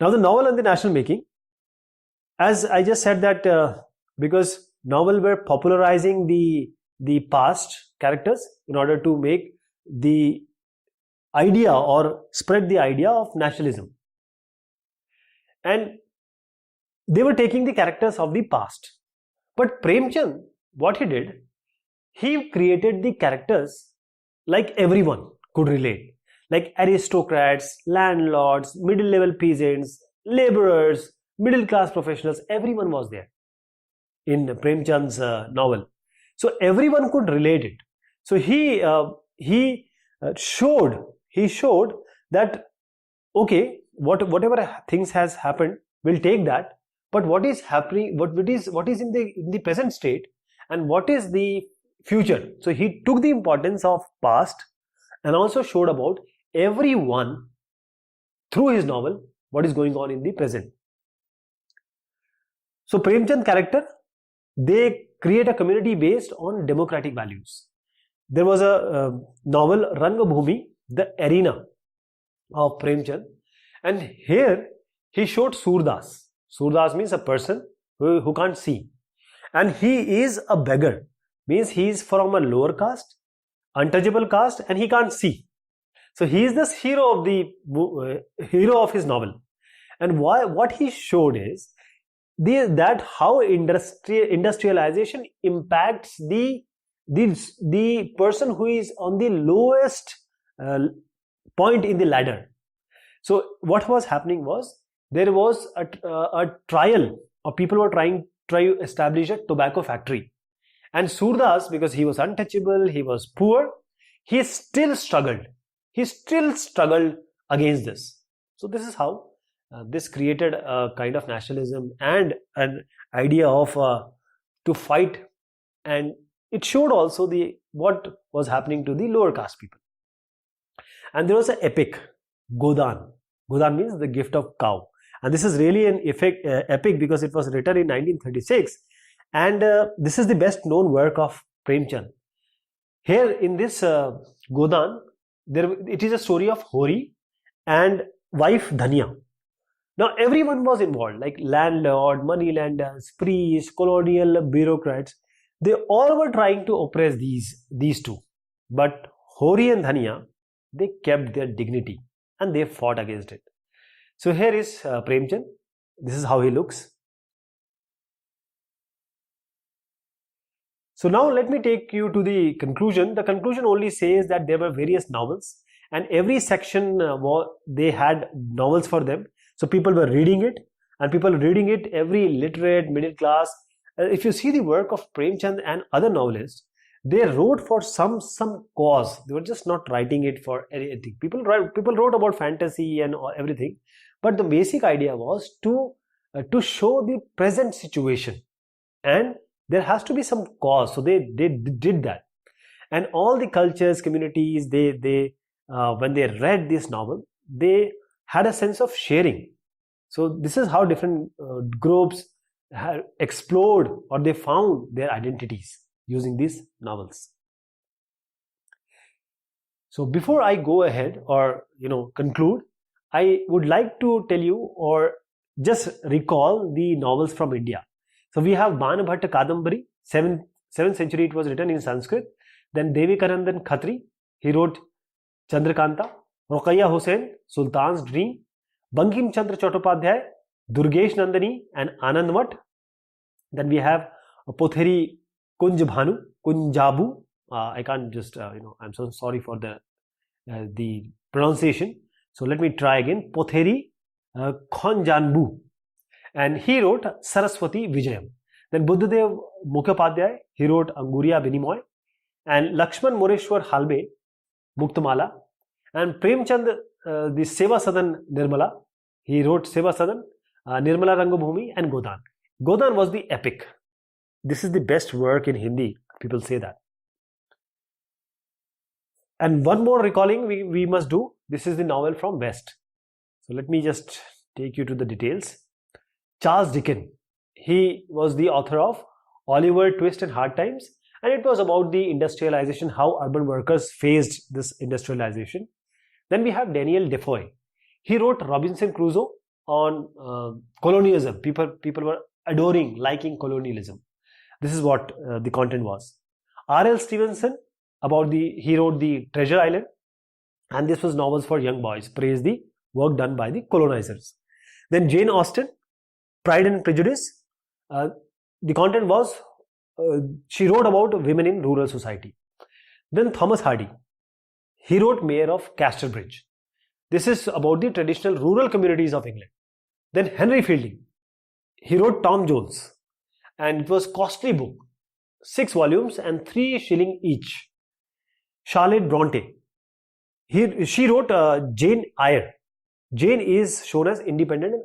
Now the novel and the national making, as I just said that because novel were popularizing the past characters in order to make the idea or spread the idea of nationalism, and they were taking the characters of the past. But Premchand, what he did, he created the characters like everyone could relate, like aristocrats, landlords, middle level peasants, laborers, middle class professionals. Everyone was there in Premchand's novel, so everyone could relate it. So he showed that okay, whatever things has happened, we'll take that, but what is happening, what is in the present state, and what is the future. So he took the importance of past and also showed about everyone through his novel what is going on in the present. So Premchand character, they create a community based on democratic values. There was a novel Rangabhumi, the arena of Premchand, and here he showed Surdas. Surdas means a person who can't see, and he is a beggar, means he is from a lower caste, untouchable caste, and he can't see. So he is this hero of his novel, and what he showed is that how industrialization impacts the person who is on the lowest point in the ladder. So what was happening was, there was a trial of people were trying to establish a tobacco factory, and Surdas, because he was untouchable, he was poor, he still struggled against this. So this is how this created a kind of nationalism and an idea of to fight, and it showed also what was happening to the lower caste people. And there was an epic, Godan. Godan means the gift of cow, and this is really an epic because it was written in 1936, and this is the best known work of Premchand. Here in this Godan, it is a story of Hori and wife Dhania. Now everyone was involved, like landlord, moneylenders, priests, colonial bureaucrats. They all were trying to oppress these two. But Hori and Dhania, they kept their dignity and they fought against it. So here is Premchand. This is how he looks. So now let me take you to the conclusion. The conclusion only says that there were various novels, and every section they had novels for them. So people were reading it, and people reading it, every literate, middle class. If you see the work of Premchand and other novelists, they wrote for some cause. They were just not writing it for anything. People wrote about fantasy and everything, but the basic idea was to show the present situation, and there has to be some cause. So they did that, and all the cultures, communities, they when they read this novel, they had a sense of sharing. So this is how different groups have explored, or they found their identities using these novels. So before I go ahead or conclude, I would like to tell you or just recall the novels from India. So we have Banabhatta Kadambari, 7th century it was written in Sanskrit. Then Devikarandan Khatri, he wrote Chandrakanta. Roqaiya Hussain, Sultan's Dream. Bankim Chandra Chattopadhyay, Durgesh Nandini and Anandvat. Then we have Potheri Kunjabu. I can't just, I'm so sorry for the pronunciation. So let me try again. Potheri Khonjanbu. And he wrote Saraswati Vijayam. Then Buddhadev Mukhopadhyay, he wrote Anguriya Vinimoy. And Lakshman Moreshwar Halbe, Muktamala. And Premchand, the Seva Sadan Nirmala, he wrote Seva Sadan, Nirmala Rangabhumi and Godan. Godan was the epic. This is the best work in Hindi, people say that. And one more recalling we must do. This is the novel from West. So let me just take you to the details. Charles Dickens, he was the author of Oliver Twist and Hard Times, and it was about the industrialization, how urban workers faced this industrialization. Then we have Daniel Defoe. He wrote Robinson Crusoe on colonialism. People were liking colonialism. This is what the content was. R.L. Stevenson, he wrote the Treasure Island, and this was novels for young boys, praised the work done by the colonizers. Then Jane Austen, Pride and Prejudice. The content was, she wrote about women in rural society. Then Thomas Hardy, he wrote Mayor of Casterbridge. This is about the traditional rural communities of England. Then Henry Fielding, he wrote Tom Jones, and it was a costly book, 6 volumes and 3 shillings each. Charlotte Bronte, she wrote Jane Eyre. Jane is shown as independent and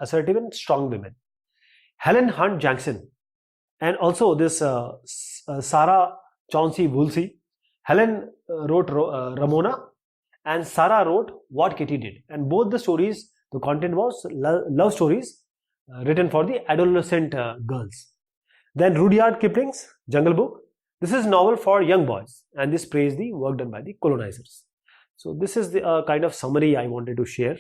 assertive and strong women. Helen Hunt Jackson, and also this Sarah Chauncey Woolsey. Helen wrote Ramona, and Sarah wrote What Kitty Did. And both the stories, the content was love stories written for the adolescent girls. Then Rudyard Kipling's Jungle Book. This is novel for young boys, and this praised the work done by the colonizers. So this is the kind of summary I wanted to share